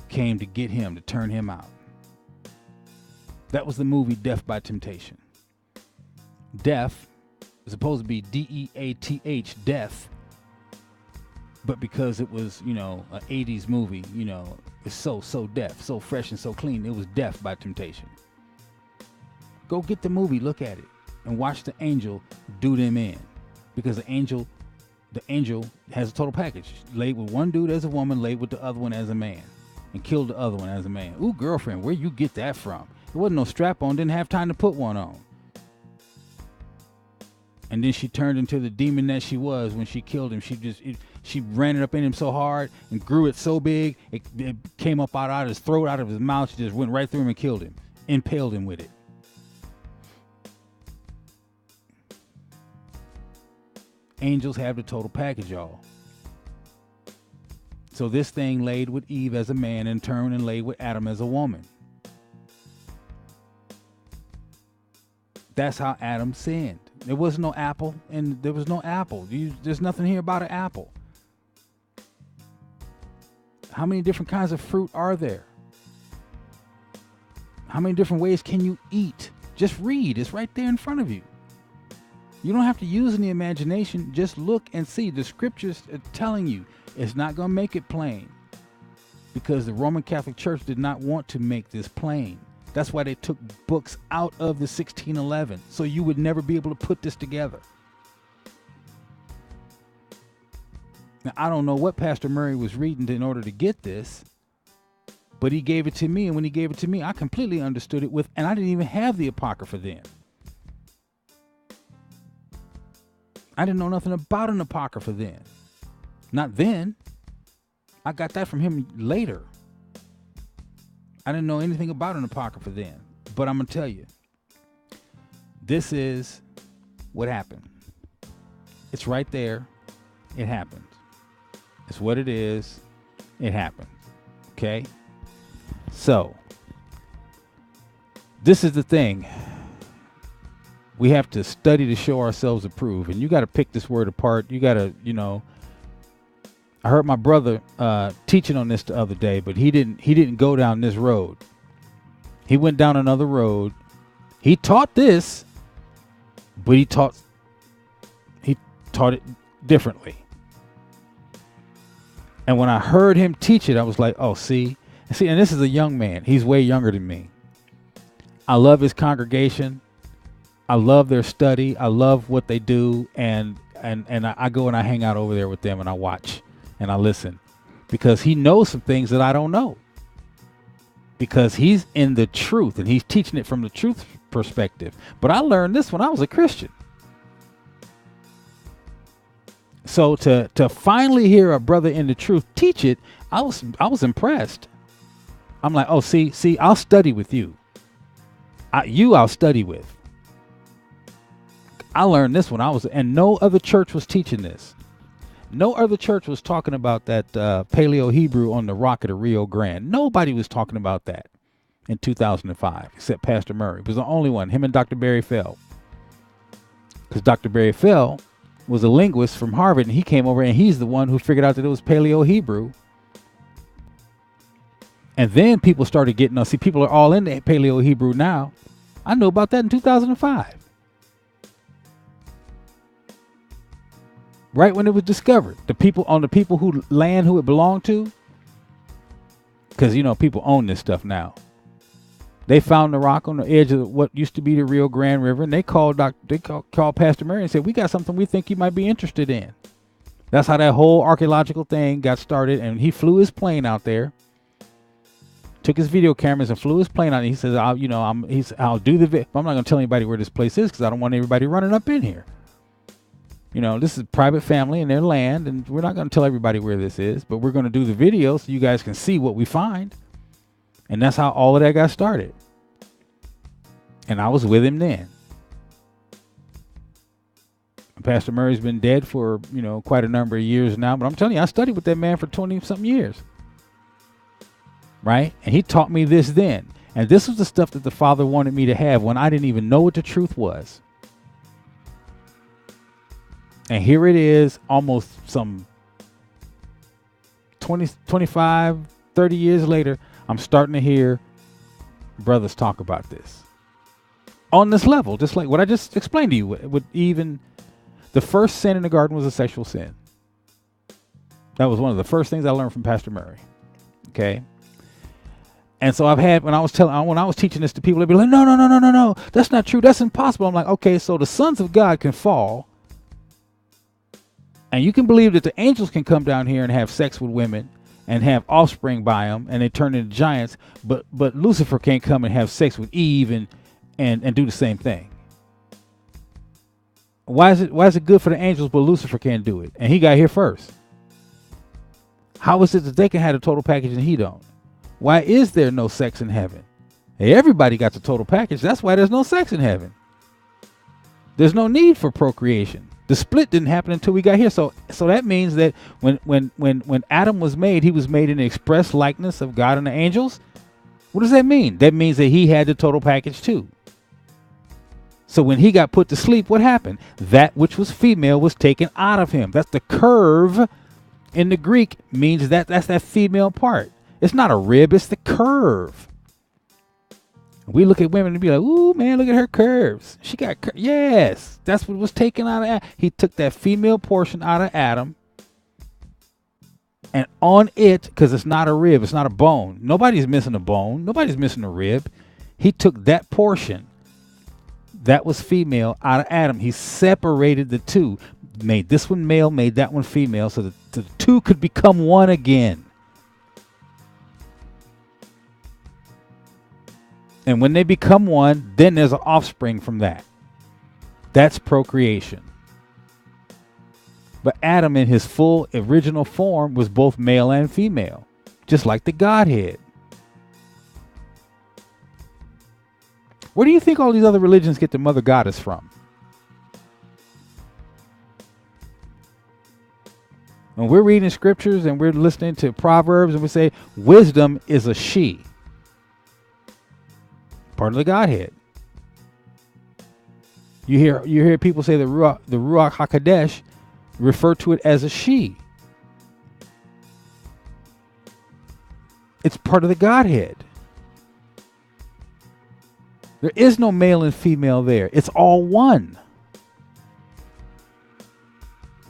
came to get him, to turn him out. That was the movie Death by Temptation. Death is supposed to be D-E-A-T-H, death. But because it was, an 80s movie, it's so deaf, so fresh and so clean, it was Death by Temptation. Go get the movie, look at it, and watch the angel do them in. Because the angel has a total package. Laid with one dude as a woman, laid with the other one as a man, and killed the other one as a man. Ooh, girlfriend, where you get that from? There wasn't no strap on, didn't have time to put one on. And then she turned into the demon that she was when she killed him. She ran it up in him so hard and grew it so big, it came up out of his throat, out of his mouth. She just went right through him and killed him, impaled him with it. Angels have the total package, y'all. So this thing laid with Eve as a man and turned and laid with Adam as a woman. That's how Adam sinned. There was no apple, and there was no apple. There's nothing here about an apple. How many different kinds of fruit are there? How many different ways can you eat? Just read. It's right there in front of you. You don't have to use any imagination. Just look and see. The scriptures are telling you it's not going to make it plain, because the Roman Catholic Church did not want to make this plain. That's why they took books out of the 1611, so you would never be able to put this together. Now, I don't know what Pastor Murray was reading in order to get this, but he gave it to me, and when he gave it to me, I completely understood it and I didn't even have the Apocrypha then. I didn't know nothing about an Apocrypha then. Not then. I got that from him later. I didn't know anything about an Apocrypha then. But I'm going to tell you, this is what happened. It's right there. It happened. It's what it is. It happened. Okay? So, this is the thing. We have to study to show ourselves approved. And you got to pick this word apart. You got to, I heard my brother teaching on this the other day, but he didn't go down this road. He went down another road. He taught this, but he taught it differently. And when I heard him teach it, I was like, oh, see, and this is a young man. He's way younger than me. I love his congregation. I love their study. I love what they do. And I go and I hang out over there with them, and I watch and I listen, because he knows some things that I don't know, because he's in the truth and he's teaching it from the truth perspective. But I learned this when I was a Christian. So to finally hear a brother in the truth teach it, I was impressed. I'm like, oh, see, I'll study with you. I'll study with. I learned this when and no other church was teaching this. No other church was talking about that Paleo Hebrew on the rock of the Rio Grande. Nobody was talking about that in 2005, except Pastor Murray. He was the only one, him and Dr. Barry Fell. Because Dr. Barry Fell was a linguist from Harvard, and he came over, and he's the one who figured out that it was Paleo Hebrew. And then people started getting us. See, people are all into Paleo Hebrew now. I knew about that in 2005. Right when it was discovered. The people who land who it belonged to. Because, people own this stuff now. They found the rock on the edge of what used to be the Rio Grande River, and they called Pastor Murray and said, "We got something we think you might be interested in." That's how that whole archaeological thing got started, and he flew his plane out there, took his video cameras and flew his plane out. And he says, "I'll do the I'm not going to tell anybody where this place is because I don't want everybody running up in here. This is a private family and their land, and we're not going to tell everybody where this is, but we're going to do the video so you guys can see what we find." And that's how all of that got started. And I was with him then. Pastor Murray's been dead for, quite a number of years now. But I'm telling you, I studied with that man for 20-something years. Right? And he taught me this then. And this was the stuff that the Father wanted me to have when I didn't even know what the truth was. And here it is, almost some 20, 25, 30 years later, I'm starting to hear brothers talk about this on this level, just like what I just explained to you. With even the first sin in the garden was a sexual sin. That was one of the first things I learned from Pastor Murray. Okay. And so I've had, when I was teaching this to people, they'd be like, no, that's not true. That's impossible. I'm like, okay, so the sons of God can fall. And you can believe that the angels can come down here and have sex with women and have offspring by them, and they turn into giants. But Lucifer can't come and have sex with Eve and do the same thing. Why is it good for the angels, but Lucifer can't do it? And he got here first. How is it that they can have the total package and he don't? Why is there no sex in heaven? Hey, everybody got the total package. That's why there's no sex in heaven. There's no need for procreation. The split didn't happen until we got here. So that means that when Adam was made, he was made in the express likeness of God and the angels. What does that mean? That means that he had the total package too. So when he got put to sleep, what happened? That which was female was taken out of him. That's the curve in the Greek, means that's that female part. It's not a rib, it's the curve. We look at women and be like, ooh, man, look at her curves. She got yes, that's what was taken out of Adam. He took that female portion out of Adam, and on it, because it's not a rib, it's not a bone. Nobody's missing a bone. Nobody's missing a rib. He took that portion that was female out of Adam. He separated the two, made this one male, made that one female, so that the two could become one again. And when they become one, then there's an offspring from that. That's procreation. But Adam in his full original form was both male and female, just like the Godhead. Where do you think all these other religions get the mother goddess from? When we're reading scriptures and we're listening to Proverbs and we say wisdom is a she. Part of the Godhead. You hear people say the Ruach HaKodesh, refer to it as a she. It's part of the Godhead. There is no male and female there. It's all one.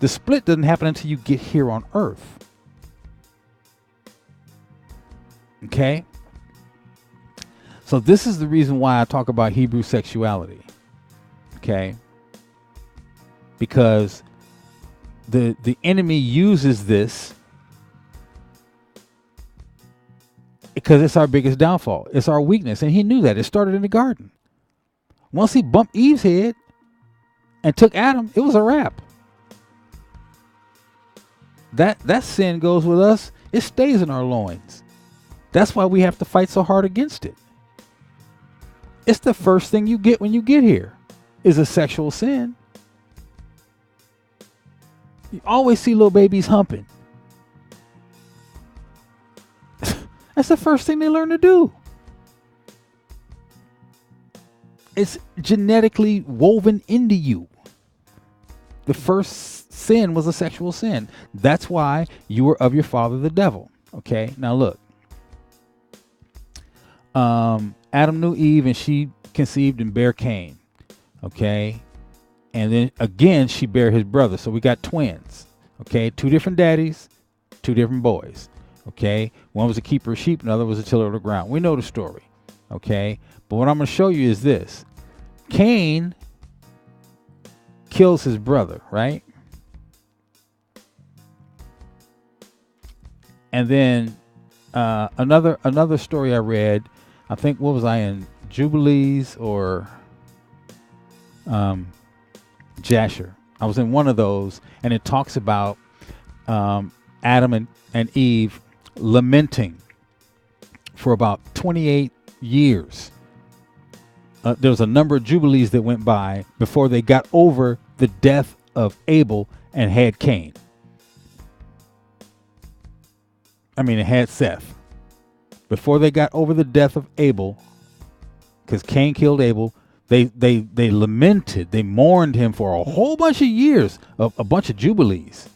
The split doesn't happen until you get here on earth. Okay? So this is the reason why I talk about Hebrew sexuality. Okay? Because the enemy uses this because it's our biggest downfall. It's our weakness. And he knew that. It started in the garden. Once he bumped Eve's head and took Adam, it was a wrap. that sin goes with us. It stays in our loins. That's why we have to fight so hard against it. It's the first thing you get when you get here is a sexual sin. You always see little babies humping. That's the first thing they learn to do. It's genetically woven into you. The first sin was a sexual sin. That's why you were of your father, the devil. Okay, now look. Adam knew Eve and she conceived and bare Cain. Okay, and then again she bare his brother. So we got twins. Okay, two different daddies, two different boys. Okay, one was a keeper of sheep, another was a tiller of the ground. We know the story. Okay, but what I'm going to show you is this. Cain kills his brother, right? And then another story I read, I think, what was I in? Jubilees or Jasher. I was in one of those, and it talks about Adam and Eve lamenting for about 28 years. There was a number of Jubilees that went by before they got over the death of Abel and had Cain. I mean, it had Seth. Before they got over the death of Abel, because Cain killed Abel, they lamented, they mourned him for a whole bunch of years, a bunch of Jubilees.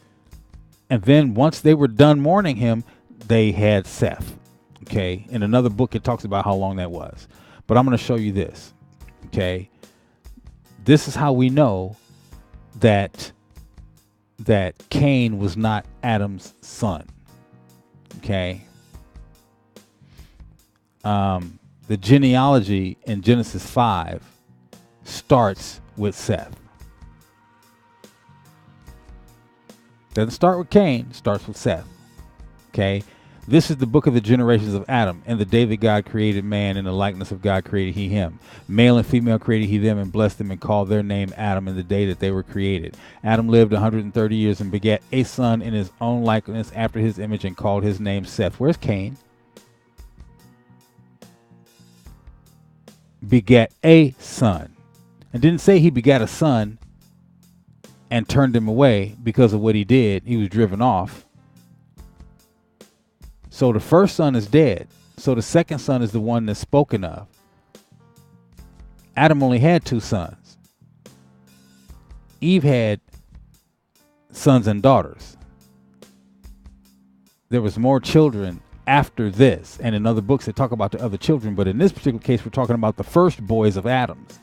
And then once they were done mourning him, they had Seth. Okay, in another book it talks about how long that was. But I'm going to show you this. Okay, this is how we know that Cain was not Adam's son. Okay. The genealogy in Genesis 5 starts with Seth. Doesn't start with Cain, starts with Seth. Okay. This is the book of the generations of Adam. And the day that God created man, in the likeness of God created he him. Male and female created he them, and blessed them, and called their name Adam in the day that they were created. Adam lived 130 years and begat a son in his own likeness after his image, and called his name Seth. Where's Cain? Begat a son. And didn't say he begat a son and turned him away because of what he did. He was driven off. So the first son is dead. So the second son is the one that's spoken of. Adam only had two sons. Eve had sons and daughters. There was more children after this. And in other books they talk about the other children. But in this particular case, we're talking about the first boys of Adam's.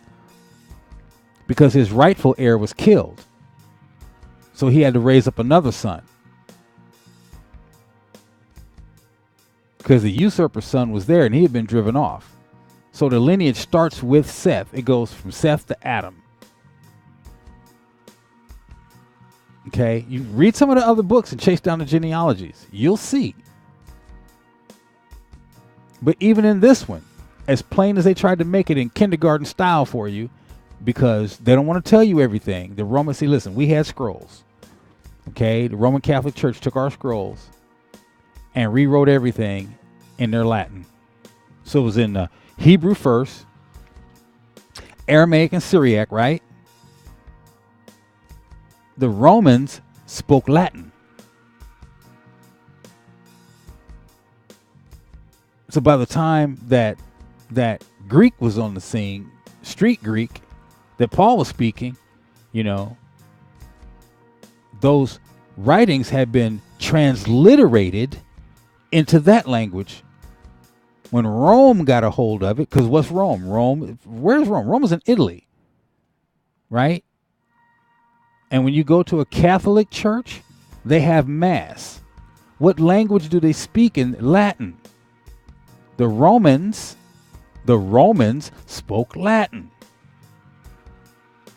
Because his rightful heir was killed. So he had to raise up another son. Because the usurper son was there and he had been driven off. So the lineage starts with Seth. It goes from Seth to Adam. Okay, you read some of the other books and chase down the genealogies. You'll see. But even in this one, as plain as they tried to make it in kindergarten style for you, because they don't want to tell you everything. The Romans say, listen, we had scrolls. Okay, the Roman Catholic Church took our scrolls and rewrote everything in their Latin. So it was in Hebrew first, Aramaic and Syriac, right? The Romans spoke Latin. So by the time that Greek was on the scene, street Greek, that Paul was speaking, you know, those writings had been transliterated into that language. When Rome got a hold of it, because what's Rome? Where's Rome? Rome is in Italy, right? And when you go to a Catholic church, they have Mass. What language do they speak in? Latin. The Romans spoke Latin.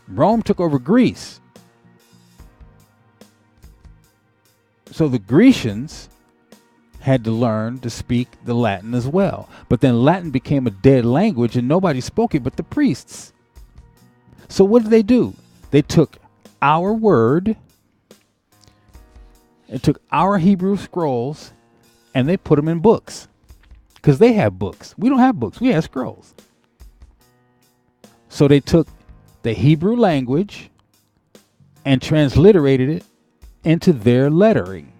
Rome took over Greece. So the Grecians had to learn to speak the Latin as well. But then Latin became a dead language and nobody spoke it but the priests. So what did they do? They took our word It took our Hebrew scrolls and they put them in books because they have books. We don't have books. We have scrolls. So they took the Hebrew language and transliterated it into their lettering.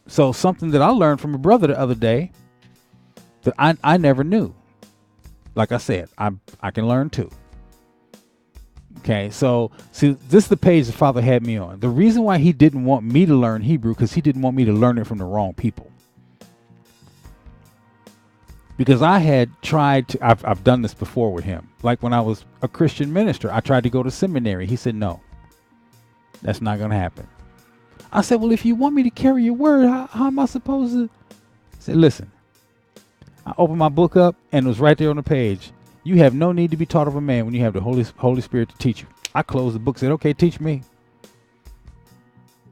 So something that I learned from a brother the other day that I never knew. Like I said, I can learn too. Okay, so see, this is the page the Father had me on. The reason why he didn't want me to learn Hebrew, because he didn't want me to learn it from the wrong people. Because I had tried to, I've done this before with him. Like when I was a Christian minister, I tried to go to seminary. He said, no, that's not going to happen. I said, well, if you want me to carry your word, how am I supposed to? I said, listen, I opened my book up and it was right there on the page. You have no need to be taught of a man when you have the Holy Spirit to teach you. I closed the book, said, okay, teach me.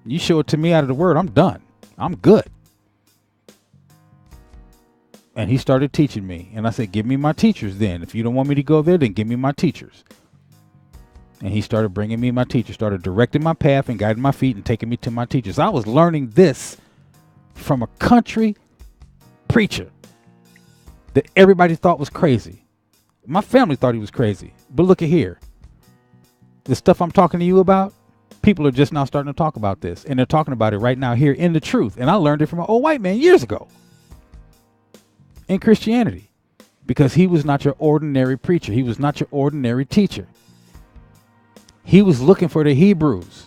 You show it to me out of the word, I'm done. I'm good. And he started teaching me. And I said, give me my teachers then. If you don't want me to go there, then give me my teachers. And he started bringing me my teachers, started directing my path and guiding my feet and taking me to my teachers. I was learning this from a country preacher that everybody thought was crazy. My family thought he was crazy. But look at here. The stuff I'm talking to you about, people are just now starting to talk about this. And they're talking about it right now here in the truth. And I learned it from an old white man years ago in Christianity. Because he was not your ordinary preacher. He was not your ordinary teacher. He was looking for the Hebrews.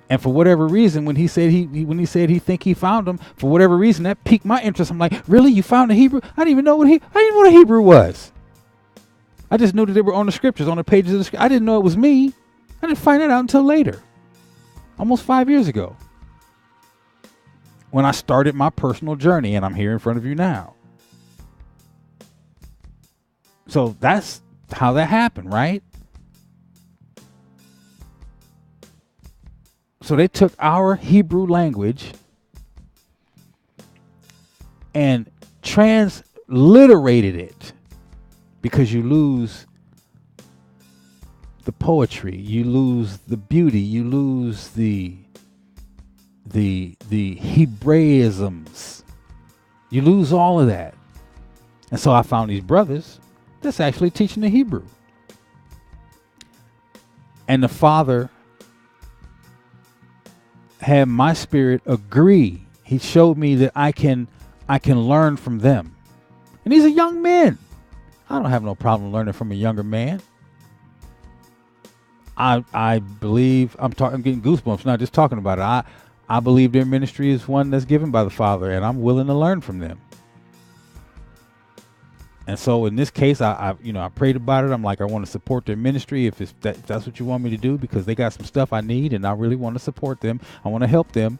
And for whatever reason, when he said he think he found them, for whatever reason, that piqued my interest. I'm like, really? You found a Hebrew? I didn't even know what a Hebrew was. I just knew that they were on the scriptures, on the pages of the scripture. I didn't know it was me. I didn't find that out until later, almost 5 years ago, when I started my personal journey, and I'm here in front of you now. So that's how that happened, right? So they took our Hebrew language and transliterated it, because you lose the poetry, you lose the beauty, you lose the Hebraisms. You lose all of that. And so I found these brothers that's actually teaching the Hebrew. And the Father had my spirit agree. He showed me that I can learn from them. And these are young men. I don't have no problem learning from a younger man. I believe I'm getting goosebumps not just talking about it. I believe their ministry is one that's given by the Father, and I'm willing to learn from them. And so in this case, I prayed about it. I'm like, I want to support their ministry if that's what you want me to do, because they got some stuff I need, and I really want to support them. I want to help them,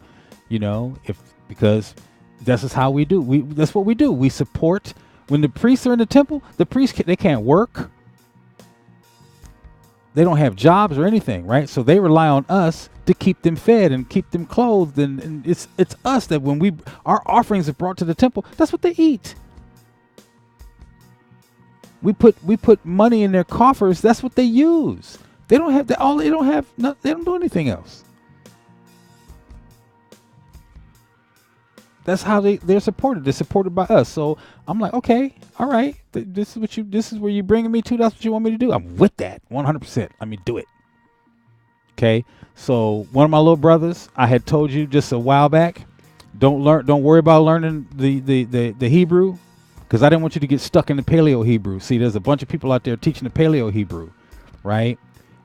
because this is how we do. That's what we do. We support. When the priests are in the temple, the priests they can't work. They don't have jobs or anything, right? So they rely on us to keep them fed and keep them clothed, and it's us that when our offerings are brought to the temple, that's what they eat. We put money in their coffers. That's what they use. They don't have they don't do anything else. That's how they're supported. They're supported by us. So I'm like, okay, all right. This is where you're bringing me to. That's what you want me to do. I'm with that 100%. I mean, do it. Okay. So one of my little brothers, I had told you just a while back, don't worry about learning the Hebrew, because I didn't want you to get stuck in the Paleo Hebrew. See, there's a bunch of people out there teaching the Paleo Hebrew, right?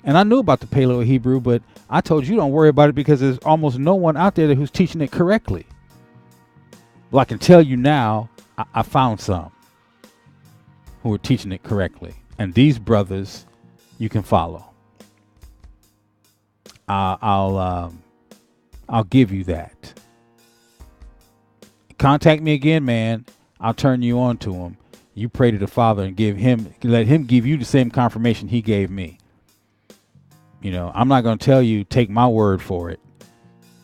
And I knew about the Paleo Hebrew, but I told you don't worry about it because there's almost no one out there who's teaching it correctly. Well, I can tell you now, I found some who are teaching it correctly. And these brothers, you can follow. I'll give you that. Contact me again, man. I'll turn you on to him. You pray to the Father and let him give you the same confirmation he gave me. I'm not going to tell you, take my word for it.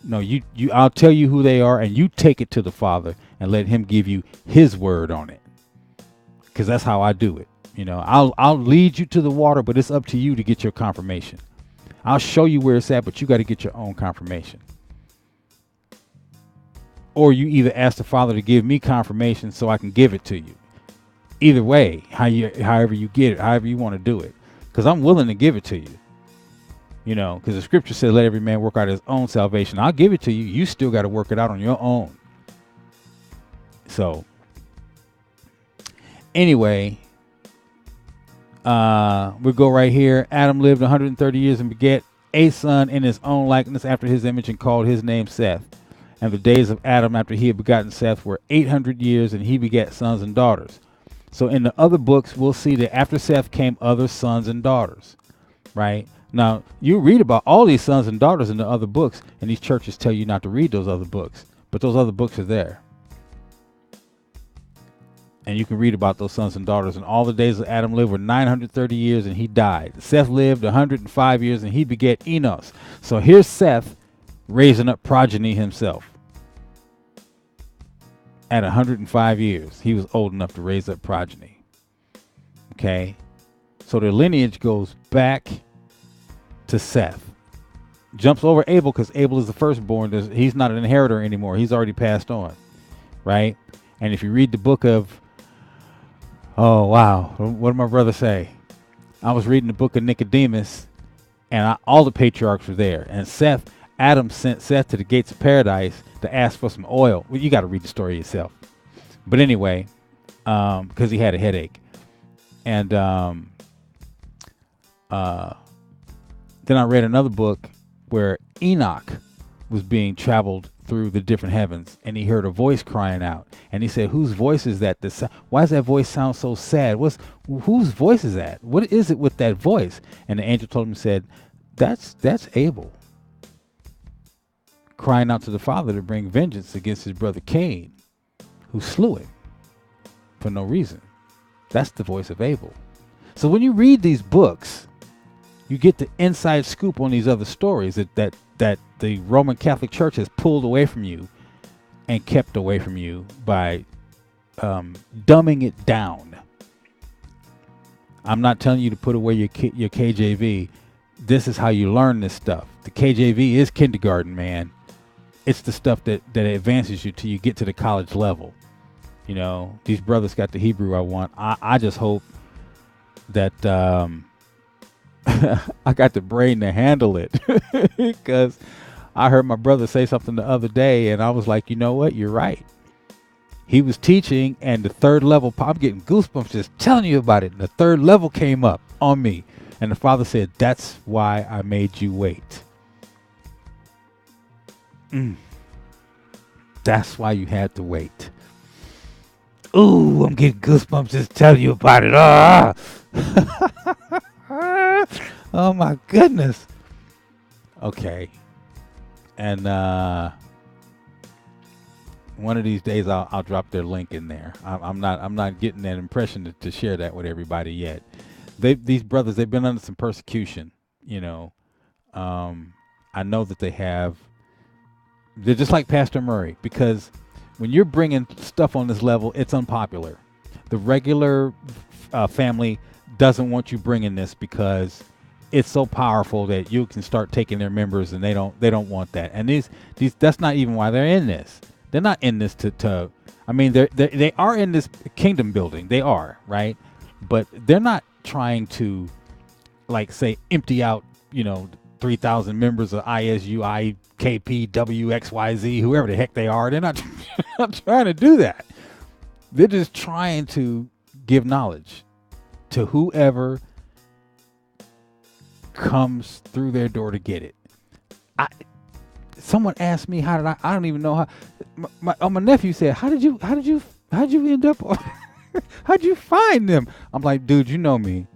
No, I'll tell you who they are, and you take it to the Father and let him give you his word on it. Because that's how I do it. I'll lead you to the water, but it's up to you to get your confirmation. I'll show you where it's at, but you got to get your own confirmation. Or you either ask the Father to give me confirmation so I can give it to you. Either way, however you get it, however you want to do it. Because I'm willing to give it to you. You know, because the scripture says, let every man work out his own salvation. I'll give it to you. You still got to work it out on your own. So, anyway, we'll go right here. Adam lived 130 years and begat a son in his own likeness after his image and called his name Seth. And the days of Adam after he had begotten Seth were 800 years, and he begat sons and daughters. So in the other books, we'll see that after Seth came other sons and daughters, right? Now, you read about all these sons and daughters in the other books, and these churches tell you not to read those other books. But those other books are there. And you can read about those sons and daughters. And all the days of Adam lived were 930 years, and he died. Seth lived 105 years, and he begat Enos. So here's Seth raising up progeny himself. At 105 years, he was old enough to raise up progeny. Okay? So their lineage goes back to Seth. Jumps over Abel because Abel is the firstborn. He's not an inheritor anymore. He's already passed on. Right? And if you read the book of... Oh, wow. What did my brother say? I was reading the book of Nicodemus, and all the patriarchs were there. And Adam sent Seth to the gates of paradise to ask for some oil. Well, you got to read the story yourself. But anyway, because he had a headache. And then I read another book where Enoch was being traveled through the different heavens, and he heard a voice crying out. And he said, whose voice is that? Why does that voice sound so sad? Whose voice is that? What is it with that voice? And the angel told him, said, that's Abel, crying out to the Father to bring vengeance against his brother Cain, who slew him for no reason. That's the voice of Abel. So when you read these books, you get the inside scoop on these other stories that the Roman Catholic Church has pulled away from you and kept away from you by dumbing it down. I'm not telling you to put away your KJV. This is how you learn this stuff. The KJV is kindergarten, man. It's the stuff that advances you till you get to the college level. You know, these brothers got the Hebrew I want. I just hope that I got the brain to handle it. Because I heard my brother say something the other day, and I was like, you know what? You're right. He was teaching, and the third level, I'm getting goosebumps just telling you about it. And the third level came up on me. And the Father said, that's why I made you wait. That's why you had to wait. Ooh, I'm getting goosebumps just telling you about it. Oh my goodness. Okay. And one of these days I'll drop their link in there. I'm not getting that impression to share that with everybody yet. These brothers, they've been under some persecution, you know. I know that they have. They're just like Pastor Murray, because when you're bringing stuff on this level, it's unpopular. The regular family doesn't want you bringing this because it's so powerful that you can start taking their members, and they don't want that. And these that's not even why they're in this. They're not in this to I mean, they are in this kingdom building. They are, right? But they're not trying to, like, say, empty out, 3,000 members of ISU, IKP, WXYZ, whoever the heck they are. They're not, not trying to do that. They're just trying to give knowledge to whoever comes through their door to get it. Someone asked me, how did I don't even know how. My nephew said, how did you end up? How'd you find them? I'm like, dude, you know me.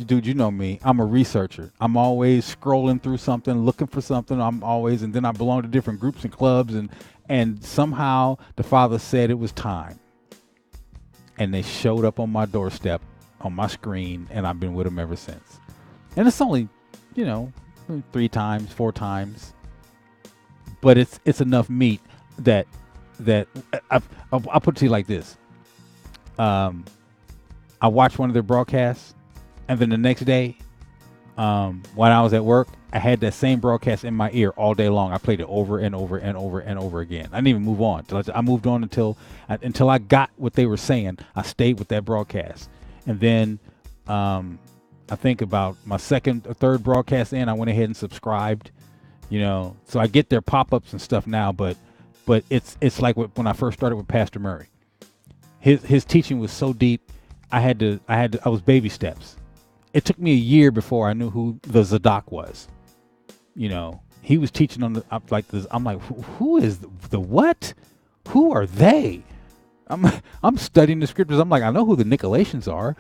Dude, you know me. I'm a researcher. I'm always scrolling through something, looking for something. And then I belong to different groups and clubs, and somehow the Father said it was time. And they showed up on my doorstep, on my screen, and I've been with them ever since. And it's only, 3 times, 4 times. But it's enough meat that I'll put it to you like this. I watched one of their broadcasts, and then the next day when I was at work, I had that same broadcast in my ear all day long. I played it over and over and over and over again. I didn't even move on. I moved on until I got what they were saying. I stayed with that broadcast. And then I think about my second or third broadcast in, I went ahead and subscribed. So I get their pop-ups and stuff now, but it's like when I first started with Pastor Murray. His teaching was so deep. I was baby steps. It took me a year before I knew who the Zadok was. He was teaching on like this. I'm like, who is the what? Who are they? I'm studying the scriptures. I'm like, I know who the Nicolaitans are.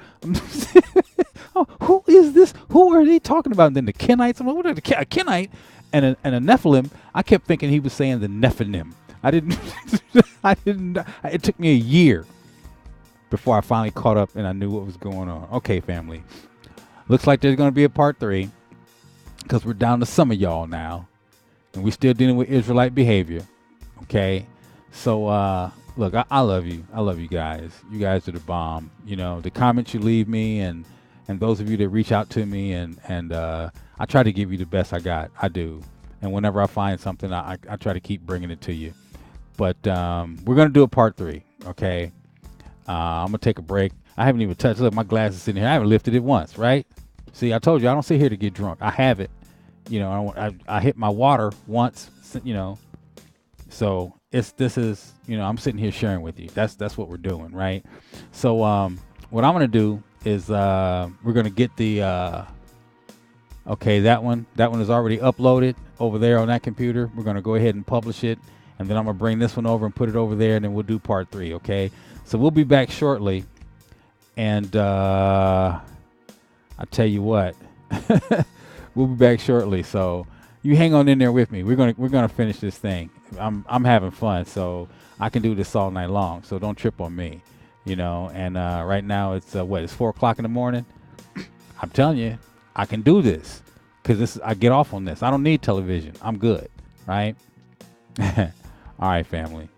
Oh, who is this? Who are they talking about? And then the Kenites. I'm like, what are the Kenite? And a Nephilim. I kept thinking he was saying the Nephilim. I didn't. It took me a year before I finally caught up and I knew what was going on. Okay, family. Looks like there's going to be a part 3 because we're down to some of y'all now, and we're still dealing with Israelite behavior. Okay, so look, I love you. I love you guys. You guys are the bomb. The comments you leave me, and those of you that reach out to me, and I try to give you the best I got. I do. And whenever I find something, I try to keep bringing it to you. But we're going to do a part 3, okay? I'm going to take a break. I haven't even touched. Look, my glass is sitting here. I haven't lifted it once, right? See, I told you, I don't sit here to get drunk. I have it. I hit my water once, So this is, I'm sitting here sharing with you. That's what we're doing, right? So what I'm going to do is we're going to get the... Okay, that one is already uploaded over there on that computer. We're going to go ahead and publish it. And then I'm going to bring this one over and put it over there. And then we'll do part 3, okay? So we'll be back shortly. And I tell you what, we'll be back shortly. So you hang on in there with me. We're gonna finish this thing. I'm having fun, so I can do this all night long. So don't trip on me, And right now it's it's 4 o'clock in the morning. I'm telling you, I can do this because I get off on this. I don't need television. I'm good, right? All right, family.